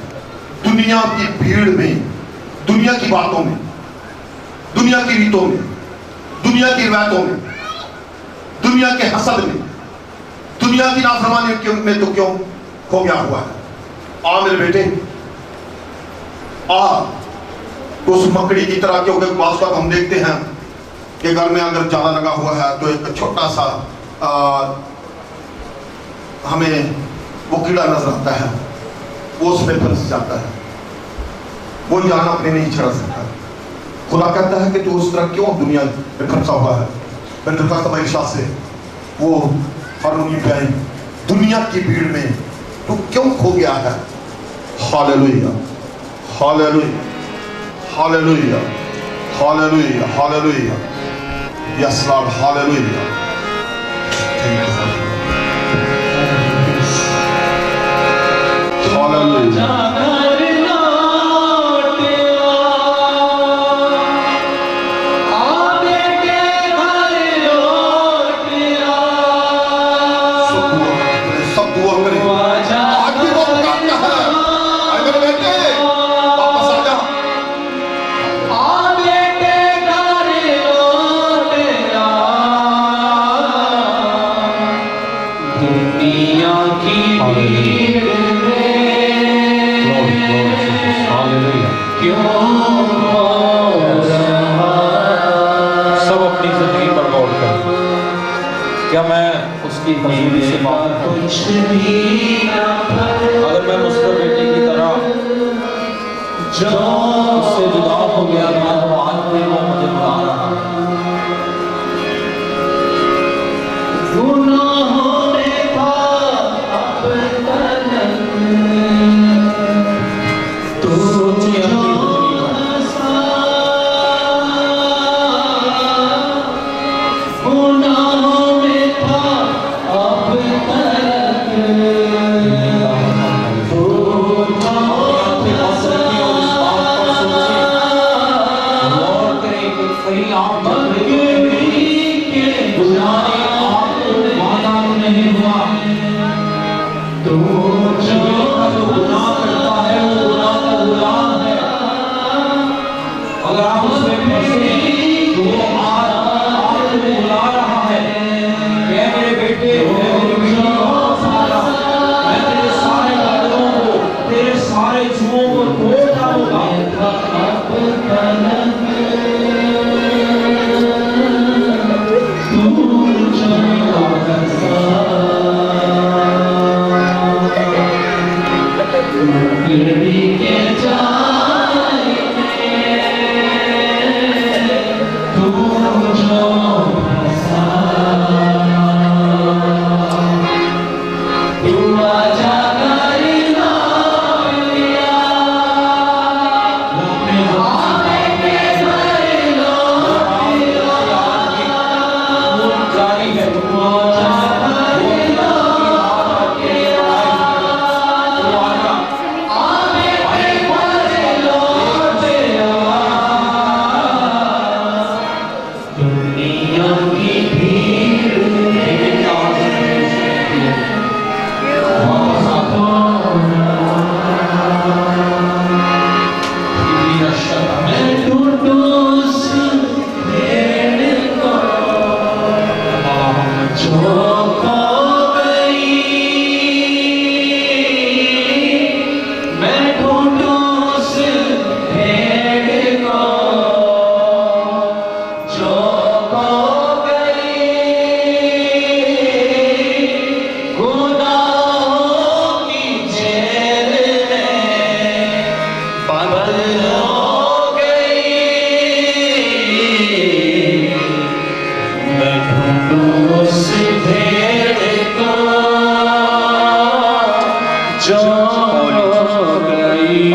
دنیا کی بھیڑ میں دنیا کی باتوں میں دنیا کی ریتوں میں دنیا کی روایتوں میں دنیا کے حسد میں دنیا کی نافرمانی میں تو کیوں کھو گیا ہوا ہے آ میرے بیٹے آ تو اس مکڑی کی طرح کیونکہ بعض وقت ہم دیکھتے ہیں کہ گھر میں اگر جالا لگا ہوا ہے تو ایک چھوٹا سا ہمیں وہ کیڑا نظر آتا ہے وہ اس پہ پھنس جاتا ہے وہ جان اپنے نہیں چھڑا سکتا خدا کہتا ہے کہ تو اس طرح کیوں دنیا میں پھنسا ہوا ہے میں درخواست ہماری شاہ سے وہ ہارمونی پہ آئی دنیا کی بھیڑ میں تو کیوں کھو گیا ہے ہاللیلویہ ہاللیلویہ ہاللیلویہ ہاللیلویہ ہاللیلویہ یس لارڈ ہاللیلویہ ہاللیلویہ کیا میں اس کی حضوری سے معلوم اگر میں مصطفیٰ بیٹی کی طرح اس سے جدا ہو گیا تھا تو آج بھی وہ مجھے بلا رہا گناہوں نے پاپ تلک تو سوچی اپنی तो वो आज आपको बुला रहा है कि ऐ मेरे बेटे, ऐ मेरी बेटी, मैं तेरे सारे बंधनों को, तेरे सारे जुओं को तोड़ डालूंगा।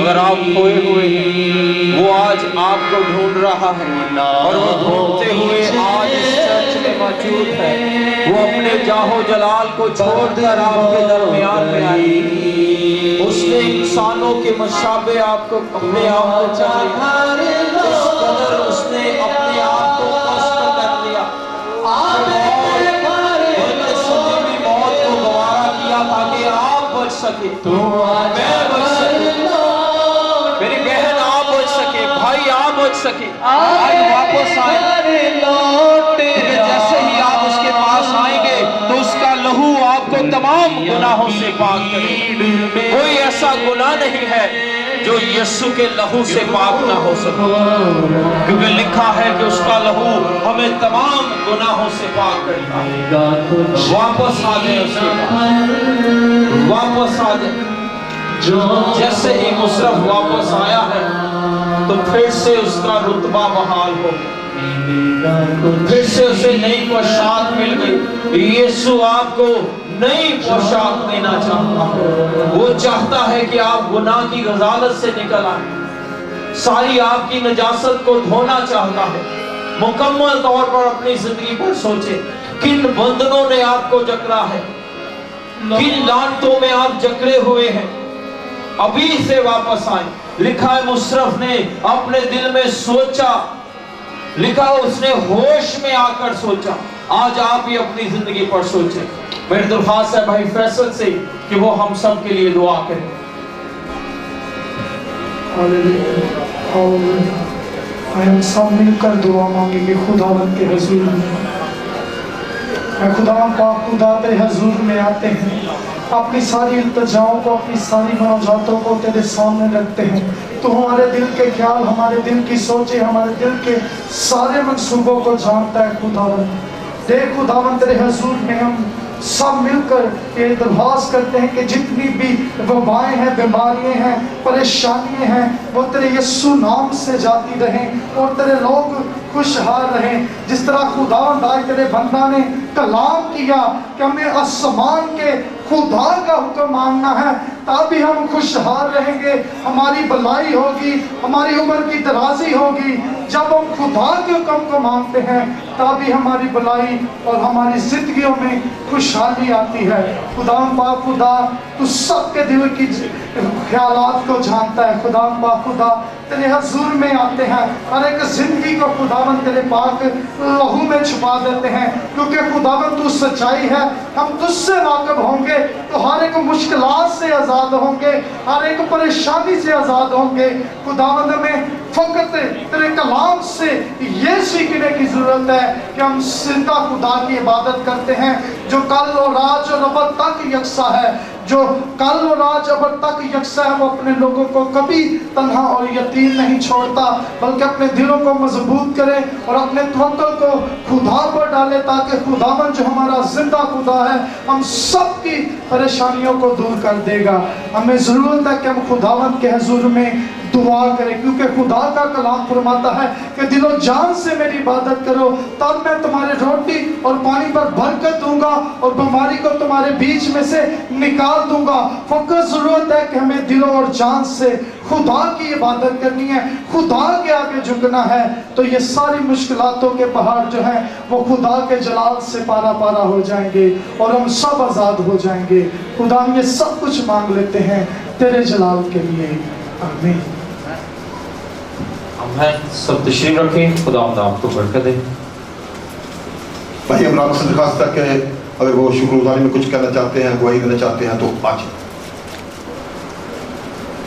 अगर आप खोए हुए हैं, वो आज आपको ढूंढ रहा है और वो ढूंढते हुए आज इस चर्च में मौजूद है। वो अपने जाहो जलाल को छोड़कर आपके दरमियान में आई। उसने इंसानों के मशाबे आपको अपने आप को चाहा, इस कदर उसने अपने आप को पस्त कर लिया। मौत को गवारा किया ताकि आप बच सके, मैं बच सके, मेरी बहन आप बच सके, भाई आप बच सके, आज वापस आए। जैसे ही आप उसके पास आएंगे तो उसका लहू आपको तमाम गुनाहों से पाक करेगा। कोई ऐसा गुनाह नहीं है जो यीशु के लहू से पाक ना हो सके, क्योंकि लिखा है कि उसका लहू हमें तमाम गुनाहों से पाक करता है। वापस आ जाए उसके पास, वापस आ जाए। जैसे ही मुशर्रफ वापस आया है तो फिर से उसका रुतबा बहाल हो गया, फिर से उसे नई पोशाक मिल गई। यीशु आपको नई पोशाक देना चाहता है। वो चाहता है कि आप गुनाह की गजालत से निकल आए, सारी आपकी नजासत को धोना चाहता है। मुकम्मल तौर पर अपनी जिंदगी पर सोचे, किन बंधनों ने आपको जकड़ा है, किन लानतों में आप जकड़े हुए हैं। अभी से वापस आए। लिखा है मुशर्रफ ने अपने दिल में सोचा, लिखा उसने होश में आकर सोचा। आज आप भी अपनी जिंदगी पर सोचें। मेरी दरख्वास्त है भाई फैसल से कि वो हम सब के लिए दुआ करें। हम सब मिलकर दुआ मांगेंगे खुदावंद के हुजूर में। खुदावंद पाक खुदा तेरे हुजूर में आते हैं, अपनी सारी इल्तिजाओं को, अपनी सारी मुनाजातों को तेरे सामने रखते हैं। तो हमारे दिल के ख्याल, हमारे दिल की सोचें, हमारे दिल के सारे मंसूबों को जानता है खुदावंद। देख खुदावंद तेरे हुजूर में हम सब मिलकर ये दरख्वास्त करते हैं कि जितनी भी वबाएं हैं, बीमारियां हैं, परेशानियां हैं, वो तेरे यीशु नाम से जाती रहें और तेरे लोग खुशहाल रहें। जिस तरह खुदावंद आज तेरे बंदा ने कलाम किया कि हमें आसमान के खुदा का हुक्म मानना है, तभी हम खुशहाल रहेंगे, हमारी भलाई होगी, हमारी उम्र की दराजी होगी। जब हम खुदा के हुक्म को मानते हैं तभी हमारी भलाई और हमारी जिंदगियों में खुशहाली आती है। खुदा पाक खुदा तू सबके दिल की ख्यालात को जानता है। खुदा खुदा तेरे हजूर में आते हैं, हर एक जिंदगी को खुदावन तेरे पाक लहू में छुपा देते हैं, क्योंकि खुदावन तू सच्चाई है। हम तुझसे वाकिफ होंगे तो हर एक मुश्किलात से आज़ाद होंगे, हर एक परेशानी से आज़ाद होंगे। खुदावन हमें फकत तेरे कलाम से ये सीखने की ज़रूरत है कि हम जिंदा खुदा की इबादत करते हैं, जो कल और आज और अबद तक यकसा है, जो कल और आज अबद तक यकसा है। वो अपने लोगों को कभी तन्हा और यतीम नहीं छोड़ता, बल्कि अपने दिलों को मजबूत करे और अपने तवक्कुल को खुदा पर डाले, ताकि खुदावन जो हमारा जिंदा खुदा है हम सब की परेशानियों को दूर कर देगा। हमें ज़रूरत है कि हम खुदावन के हुजूर में दुआ करें, क्योंकि खुदा का कलाम फरमाता है कि दिलो जान से मेरी इबादत करो, तब मैं तुम्हारे रोटी और पानी पर बरकत दूंगा और बीमारी को तुम्हारे बीच में से निकाल दूंगा। फकत ज़रूरत है कि हमें दिलो और जान से खुदा की इबादत करनी है, खुदा के आगे झुकना है, तो ये सारी मुश्किलातों के पहाड़ जो हैं वो खुदा के जलाल से पारा पारा हो जाएंगे और हम सब आज़ाद हो जाएंगे। खुदा हम ये सब कुछ मांग लेते हैं तेरे जलाल के लिए, आमीन। हम सब तशरीफ रखें, खुदा आपको बरकत दे। भाई इमरान से दरखास्त है कि अगर वो शुक्रगुजारी में कुछ कहना चाहते हैं, गवाही देना चाहते हैं, तो आज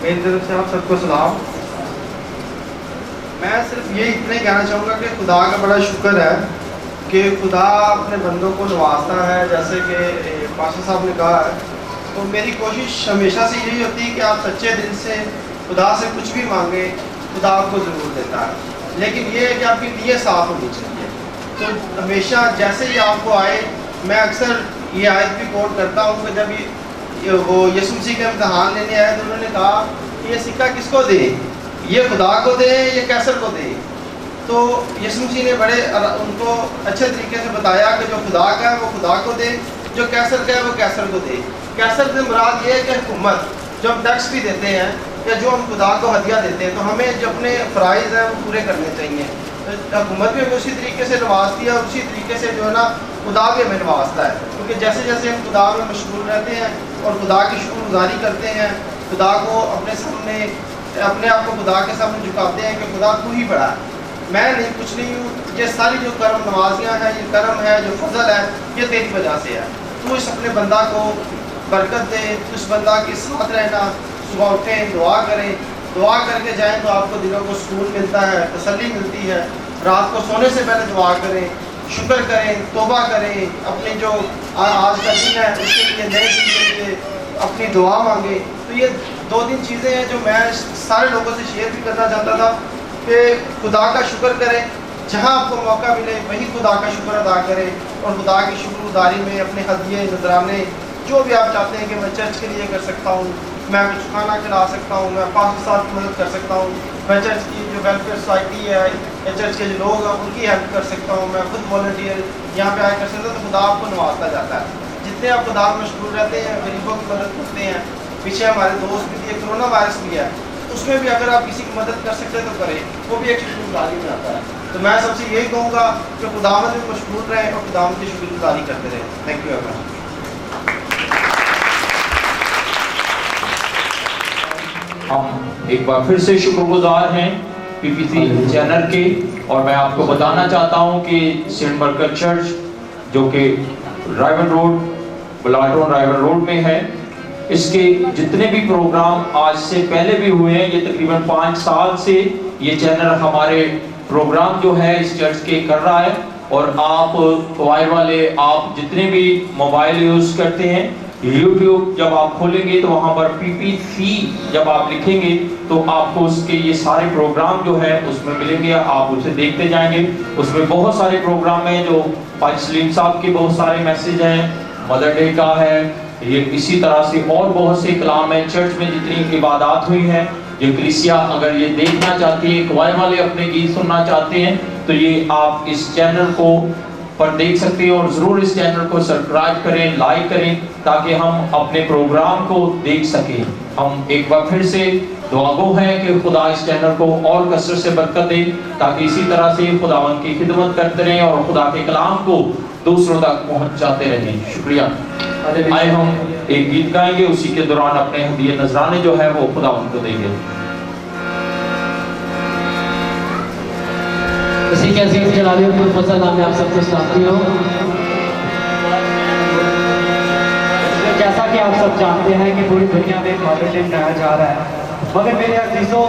मेरी तरफ से आप सबको सलाम। मैं सिर्फ ये इतना ही कहना चाहूँगा कि खुदा का बड़ा शुक्र है कि खुदा अपने बंदों को नवाजता है, जैसे कि पाशा साहब ने कहा है। तो मेरी कोशिश हमेशा से यही होती है कि आप सच्चे दिल से खुदा से कुछ भी मांगे, खुदा आपको ज़रूर देता है। लेकिन ये है कि आपकी नीयत साफ़ होनी चाहिए। तो हमेशा जैसे ही आपको आए, मैं अक्सर ये आयत भी कोट करता हूँ कि जब वो यीशु मसीह का इम्तहान लेने आए तो उन्होंने कहा कि ये सिक्का किसको दे, ये खुदा को दे, ये कैसर को दे। तो यीशु मसीह ने बड़े उनको अच्छे तरीके से बताया कि जो खुदा का है वो खुदा को दे, जो कैसर का है वो कैसर को दे। कैसर से मुराद ये है कि हुकूमत, जो हम टैक्स भी देते हैं या जो हम खुदा को हदिया देते हैं, तो हमें जो अपने फ़राइज़ हैं वो पूरे करने चाहिए। तो हुकूमत भी हमें उसी तरीके से नवाजती है और उसी तरीके से जो है ना खुदा भी हमें नवाजता है, क्योंकि जैसे जैसे हम खुदा में मशगूल रहते हैं और खुदा की शुक्रगुजारी करते हैं, खुदा को अपने सामने, अपने आप को खुदा के सामने झुकाते हैं कि खुदा तू ही बड़ा है, मैं नहीं, कुछ नहीं हूँ। ये सारी जो करम नवाजियाँ हैं, ये करम है, जो फजल है, ये तेरी वजह से है। तू इस अपने बंदा को बरकत दे, उस बंदा के साथ रहना। सुबह उठें, दुआ करें, दुआ करके जाएं तो आपको दिलों को सुकून मिलता है, तसल्ली मिलती है। रात को सोने से पहले दुआ करें, शुक्र करें, तौबा करें, अपने जो आज का दिन है उसके लिए, नए दिन के लिए अपनी दुआ मांगे। तो ये 2-3 चीज़ें हैं जो मैं सारे लोगों से शेयर भी करना चाहता था कि खुदा का शुक्र करें, जहाँ आपको मौका मिले वहीं खुदा का शुक्र अदा करें और खुदा की शुक्रगुजारी में अपने हदिये, नजराने, जो भी आप चाहते हैं कि मैं चर्च के लिए कर सकता हूँ, मैं कुछ खाना खिला सकता हूँ, मैं 5 साल की मदद कर सकता हूँ, मैं चर्च की जो वेलफेयर सोसाइटी है या चर्च के जो लोग हैं उनकी हेल्प कर सकता हूँ, मैं खुद वॉलंटियर यहाँ पे आया कर सकता हूँ। तो खुदा आपको नवाजता जाता है। जितने आप खुदा में मशगूल रहते हैं, गरीबों की मदद करते हैं। पीछे हमारे दोस्त भी दिए, कोरोना वायरस भी है, उसमें भी अगर आप किसी की मदद कर सकते हैं तो करें, वो भी एक शुक्रगुजारी में आता है। तो मैं सबसे यही कहूँगा कि खुदावंद में मशगूल रहें और खुदावंद की शुक्रगुजारी करते रहें। Thank you very much. हम एक बार फिर से शुक्रगुजार हैं पीपीसी चैनल के, और मैं आपको बताना चाहता हूं कि सेंट बरकत चर्च जो कि रायवन रोड, बलाटोन रायवन रोड में है, इसके जितने भी प्रोग्राम आज से पहले भी हुए हैं, ये तकरीबन 5 साल से ये चैनल हमारे प्रोग्राम जो है इस चर्च के कर रहा है। और आप वायर वाले, आप जितने भी मोबाइल यूज़ करते हैं, YouTube जब आप खोलेंगे तो वहाँ पर PPC जब आप लिखेंगे तो आपको उसके ये सारे प्रोग्राम जो है उसमें मिलेंगे, आप उसे देखते जाएंगे। उसमें बहुत सारे प्रोग्राम हैं, जो पाज सलीम साहब के बहुत सारे मैसेज हैं, मदर डे का है, ये इसी तरह से और बहुत से कलाम हैं। चर्च में जितनी इबादत हुई है, ये कलीसिया अगर ये देखना चाहती है, क्वायर वाले अपने गीत सुनना चाहते हैं, तो ये आप इस चैनल को पर देख सकते हैं। और ज़रूर इस चैनल को सब्सक्राइब करें, लाइक करें, ताकि हम अपने प्रोग्राम को देख सकें। हम एक बार फिर से दुआगो हैं कि खुदा इस चैनल को और कसरत से बरकत दे, ताकि इसी तरह से खुदावंद की खिदमत करते रहें और खुदा के कलाम को दूसरों तक पहुंचाते रहें। शुक्रिया। आए हम ایک گیت گائیں گے, اسی کے دوران اپنے ہدیے نذرانے جو ہے وہ خدا ان کو دیں گے. اسی کے عزیز جلالی اور پرفضل نام میں آپ سب کو سلامتی ہو. جیسا کہ آپ سب جانتے ہیں کہ پوری دنیا میں فادر ڈے منایا جا رہا ہے, مگر میرے عزیزوں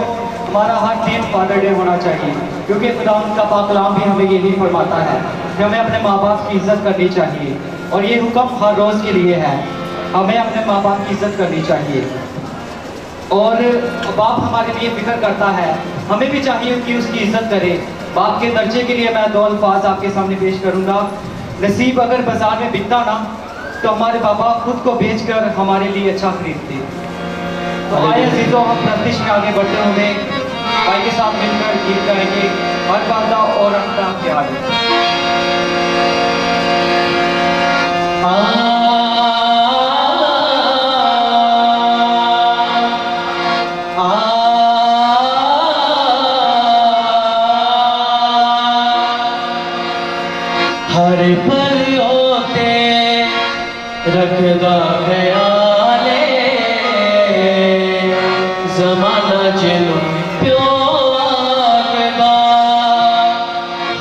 ہمارا ہر دن فادر ڈے ہونا چاہیے, کیونکہ خدا ان کا پاک کلام بھی ہمیں یہی فرماتا ہے کہ ہمیں اپنے ماں باپ کی عزت کرنی چاہیے, اور یہ حکم ہر روز کے لیے ہے, ہمیں اپنے ماں باپ کی عزت کرنی چاہیے. اور باپ ہمارے لیے فکر کرتا ہے, ہمیں بھی چاہیے کہ اس کی عزت کرے. باپ کے درجے کے لیے میں 2 الفاظ آپ کے سامنے پیش کروں گا. نصیب اگر بازار میں بکتا نا تو ہمارے بابا خود کو بیچ کر ہمارے لیے اچھا خریدتے. تو آئے عزیزوں ہم پرستش میں آگے بڑھتے ہوئے بھائی کے ساتھ مل کر گیت گائیں گے ہر بادہ اور اپنا پیار. ہر پل ہوتے رکھدا خیالے زمانہ جنوں پیو آکدا.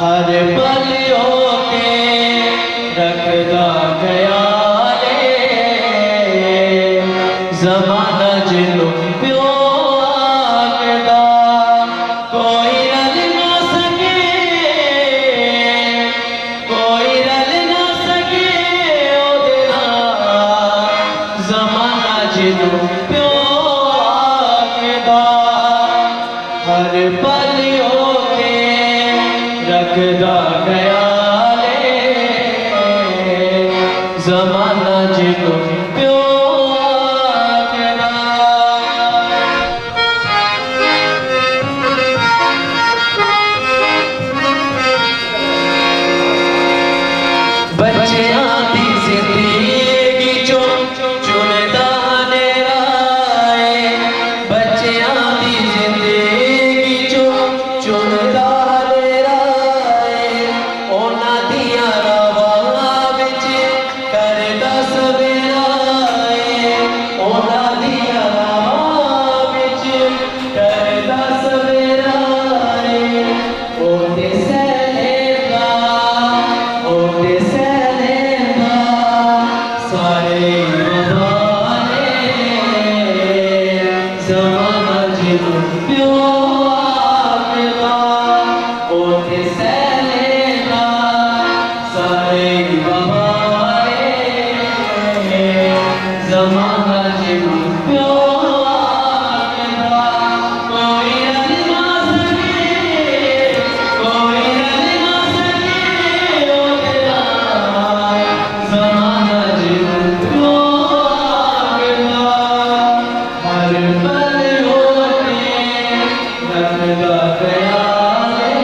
ہر پل ہوتے رکھدا خیالے زمانہ جنوں پیو آکدا. کوئی رل نہ سکے کوئی رل نہ سکے اودے نال زمانہ جنوں پیو آکدا. ہر پل ہوتے رکھدا خیالے زمانہ جنوں پیو آکدا. بچیاں دی زندگی چوں چندا رائے, بچیاں دی زندگی چوں چندا رائے, اونا دیاں راواں وچ کردا سویرا اے, اونا دیاں راواں وچ کردا سویرا اے. اوتے سہلدا اوتے سہلدا سارے بہانے زمانہ جنوں پیو آکدا. اوتے سہلدا سارے بہانے زمانہ جنوں پیو آکدا. کوئی رل نہ سکے کوئی رل نہ سکے اودے نال زمانہ جنوں پیو آکدا. ہر پل ہوتے رکھدا خیالے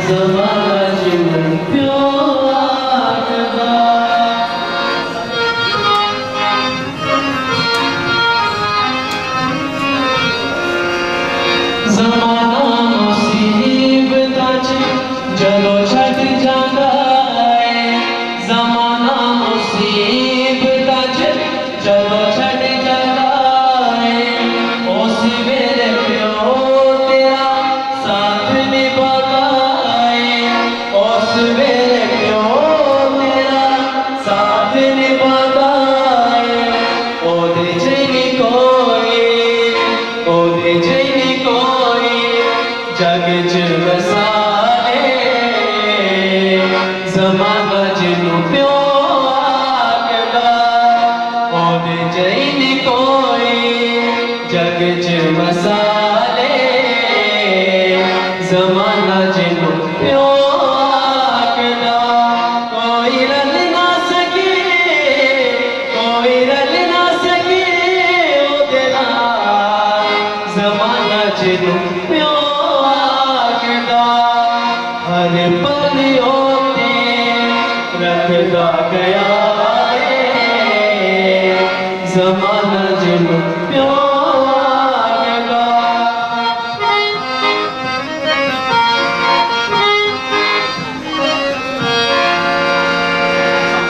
زمانہ جنوں پیو آکدا. زمانہ مصیبتاں چ جدوں چھڈ جاندا اے, زمانہ مصیبتاں چ جدوں چھڈ جاندا اے, اس ویلے پیو تیرا ساتھ نبھادا اے, اس ویلے پیو تیرا ساتھ نبھادا اے. اودے جیویں کوئی اودے جیویں کوئی جگ چ وسالے زمانہ جنوں پیو آکدا. اودے جیویں کوئی جگ چ وسالے زمانہ جنوں پیو آکدا. کوئی رل نہ سکے کوئی رل نہ سکے اودے نال زمانہ جنوں پیو آکدا. ہر پل ہوتے رکھدا خیالے زمانہ جنوں پیو آکدا.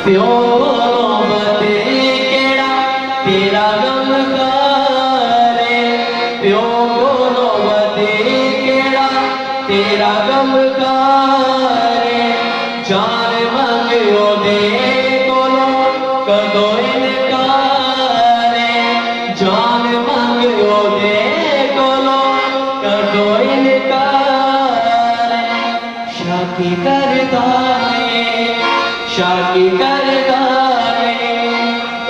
پیو بد क्या गमकारे जान मंगो दे कोलो कदो इनकारे जान मंगो दे कोलो कदो इनकारे शाकी करदा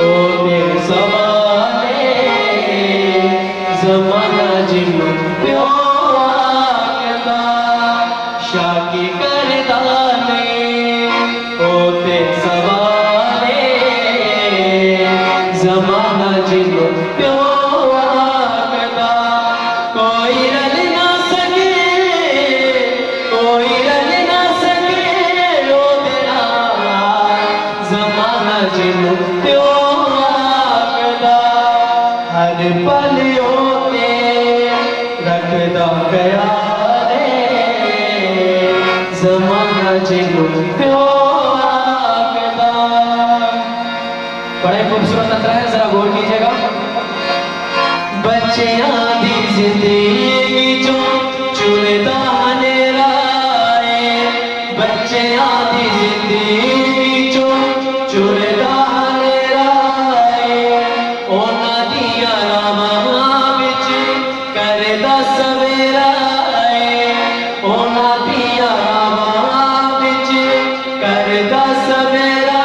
ओ तेरे सवाले ज़माना जिन्नू प्यो आखदा शाकी करदा ने ओ तेरे सवाले ज़माना जिन्नू प्यो आखदा कोई रल ना सके कोई रल ना सके ओ तेरा ज़माना जिन्नू प्यो आखदा हर पल ओते रखदा प्यारे ज़माना जिन्नू प्यो आखदा। बड़ा ही खूबसूरत अंतर है, जरा गौर कीजिएगा। बच्चियां दी जिंदगी चो चुनदा नेराए बच्चियां दी जिंदगी चो चुनदा नेराए ओना दिया रामां विच करदा सवेरा ओना दिया रामां विच करदा सवेरा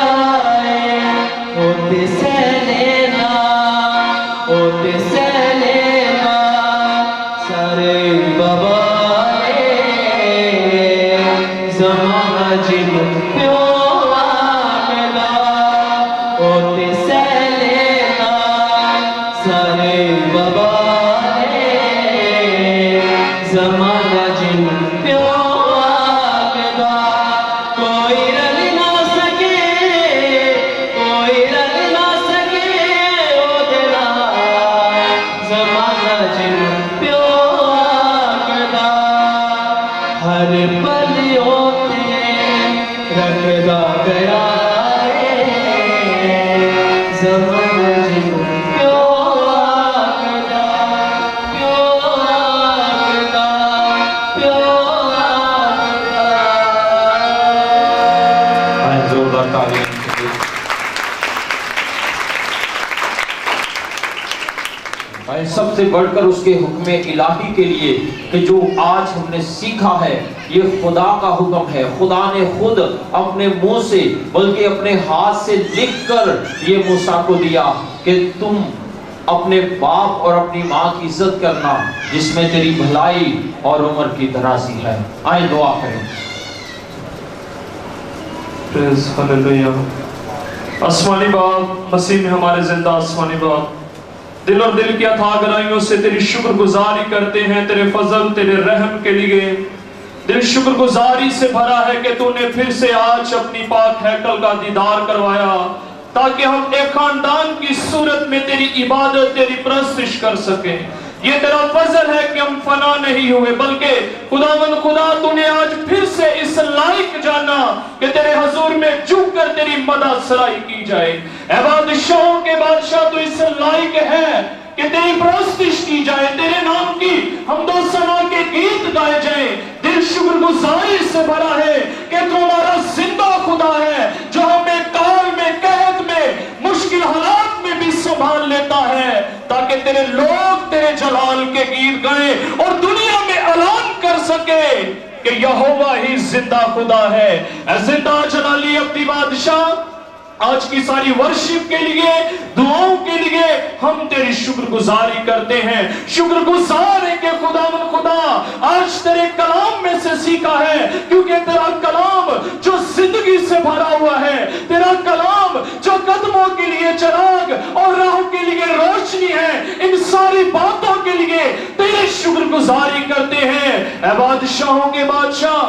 ओते सहलेना ओते सहलेना सारे बबाए ज़माना जिन्नू प्यो आखदा ओते सहलेना सारे बबाए ज़माना जिन्नू प्यो आखदा कोई रल ना सके कोई रल ना सके ओ तेरा ज़माना जिन्नू प्यो आखदा हर पल ओते रखदा प्यारे ज़माना जिन्नू प्यो आखदा प्यो आखदा प्यो आखदा। आए जोरदार तालियां। भाई सबसे बढ़कर उसके हुक्म इलाही के लिए कि जो आज हमने सीखा है ये खुदा का हुक्म है। खुदा ने खुद अपने मुंह से बल्कि अपने हाथ से लिखकर ये मूसा को दिया कि तुम अपने बाप और अपनी माँ की इज्जत करना जिसमें तेरी भलाई और उम्र की दराजी है। आए दुआ करें। Praise hallelujah. आसमानी बाप, मसीह में हमारे जिंदा आसमानी बाप, दिल और दिल की अथाह गहराइयों से तेरी शुक्रगुजारी करते हैं तेरे फजल तेरे रहम के लिए। दिल शुक्रगुजारी से भरा है कि तूने फिर से आज अपनी पाक हैकल का दीदार करवाया ताकि हम एक खानदान की सूरत में तेरी इबादत तेरी परस्तिश कर सकें। ये तेरा फजल है कि हम फना नहीं हुए बल्कि खुदावंद खुदा तूने आज फिर से इस लायक जाना कि तेरे हुजूर में झुक कर तेरी मदद सराई की जाए। ऐ बादशाहों के बादशाह तू इस लायक है कि तेरी परस्तिश की जाए, तेरे नाम की हमदो सना के गीत गाए जाए। दिल शुक्रगुजारी से भरा है कि तू हमारा जिंदा खुदा है जो हमें काल में कहत में मुश्किल हालात में भी संभाल लेता है ताकि तेरे लोग तेरे जलाल के गीत गाएं और दुनिया में ऐलान कर सके कि यहोवा ही जिंदा खुदा है। ऐ जिंदा जलाली अपनी बादशाह आज की सारी वर्शिप के लिए दुआओं के लिए हम तेरी शुक्रगुजारी करते हैं। शुक्रगुजार है कि खुदावंद खुदा आज तेरे कलाम में से सीखा है क्योंकि तेरा कलाम जो जिंदगी से भरा हुआ है, तेरा कलाम जो कदमों के लिए चिराग और राहों के लिए रोशनी है, इन सारी बातों के लिए तेरी शुक्रगुजारी करते हैं। ऐ बादशाहों के बादशाह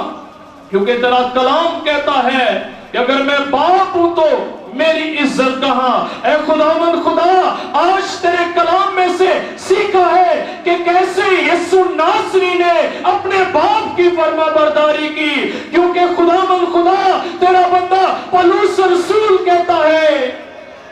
क्योंकि तेरा कलाम कहता है कि अगर मैं बाप हूं तो मेरी इज्जत कहां। ऐ खुदावंद खुदा आज तेरे कलाम में से सीखा है कि कैसे यीशु नासरी ने अपने बाप की फरमाबरदारी की क्योंकि खुदावंद खुदा तेरा बंदा पौलुस रसूल कहता है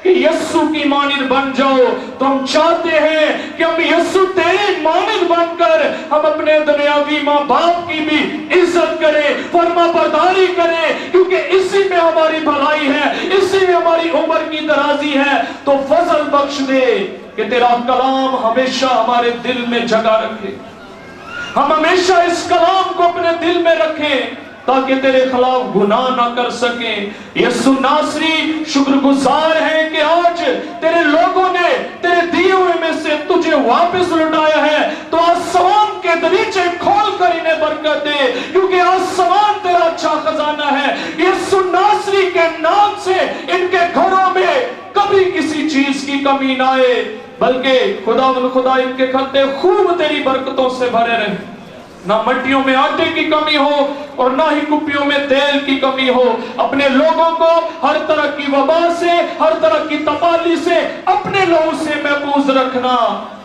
कि यस्सु की मानिद बन जाओ। तुम चाहते हैं कि हम यस्सु तेरे मानिद बनकर हम अपने दुनियावी माँ बाप की भी इज्जत करें, फर्मा बरदारी करें, क्योंकि इसी में हमारी भलाई है, इसी में हमारी उम्र की दराजी है। तो फजल बख्श दे कि तेरा कलाम हमेशा हमारे दिल में जगह रखे, हम हमेशा इस कलाम को अपने दिल में रखें ताकि तेरे खिलाफ गुनाह ना कर सके। यीशु नासरी शुक्रगुजार है कि आज तेरे लोगों ने तेरे दिए हुए में से तुझे वापस लौटाया है। तो आसमान के दरीचे खोल कर इन्हें बरकत दे, क्योंकि आसमान तेरा अच्छा खजाना है। यीशु नासरी के नाम से इनके घरों में कभी किसी चीज की कमी ना आए, बल्कि खुदा इनके खत्ते खूब तेरी बरकतों से भरे रहे। ना मट्टियों में आटे की कमी हो और ना ही कुप्पियों में तेल की कमी हो। अपने लोगों को हर तरह की वबा से, हर तरह की तपाली से, अपने लहू से महफूज रखना,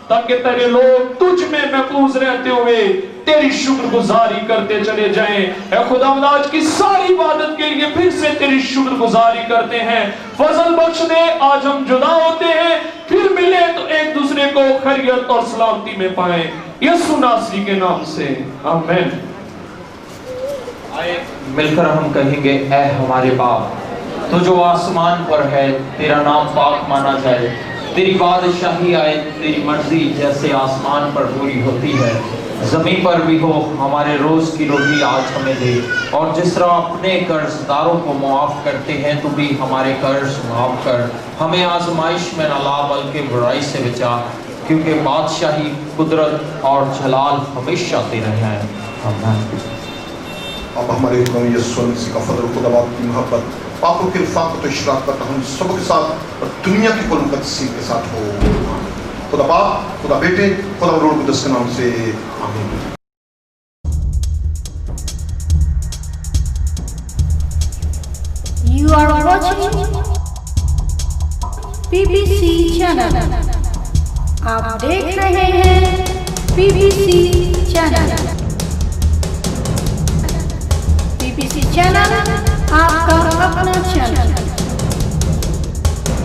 ताकि तेरे लोग तुझ में महफूज रहते हुए तेरी शुक्रगुजारी करते चले जाएं। ऐ खुदावंद आज की सारी इबादत के लिए फिर से तेरी शुक्रगुजारी करते हैं। फजल बख्श दे, आज हम जुदा होते हैं, फिर मिले तो एक दूसरे को खैरियत और सलामती में पाएं, यीशु नासरी के नाम से, आमीन। आए मिलकर हम कहेंगे, ऐ हमारे बाप, तो जो आसमान पर है, तेरा नाम पाक माना जाए, तेरी बादशाही आए, तेरी मर्जी जैसे आसमान पर पूरी होती है जमीन पर भी हो। हमारे रोज की रोटी आज हमें दे, और जिस तरह अपने कर्जदारों को मुआफ करते हैं, तू भी हमारे कर्ज माफ कर। हमें आजमाइश में न ला, बल्कि बुराई से बचा, क्योंकि बादशाही, कुदरत और जलाल हमेशा तेरे हैं, आमीन। अब हमारे खुदा यीशु मसीह का फजल, खुदा बाप की मोहब्बत, पापों की रफ़ाक़त और शराफ़त हम सब के साथ और दुनिया की कुल मुक़द्दसीन के साथ हो। खुदा बाप, खुदा बेटे, खुदा रूह कुद्दूस के नाम से, आमीन। You are watching PBC channel. आप देख रहे हैं PBC चैनल। PBC channel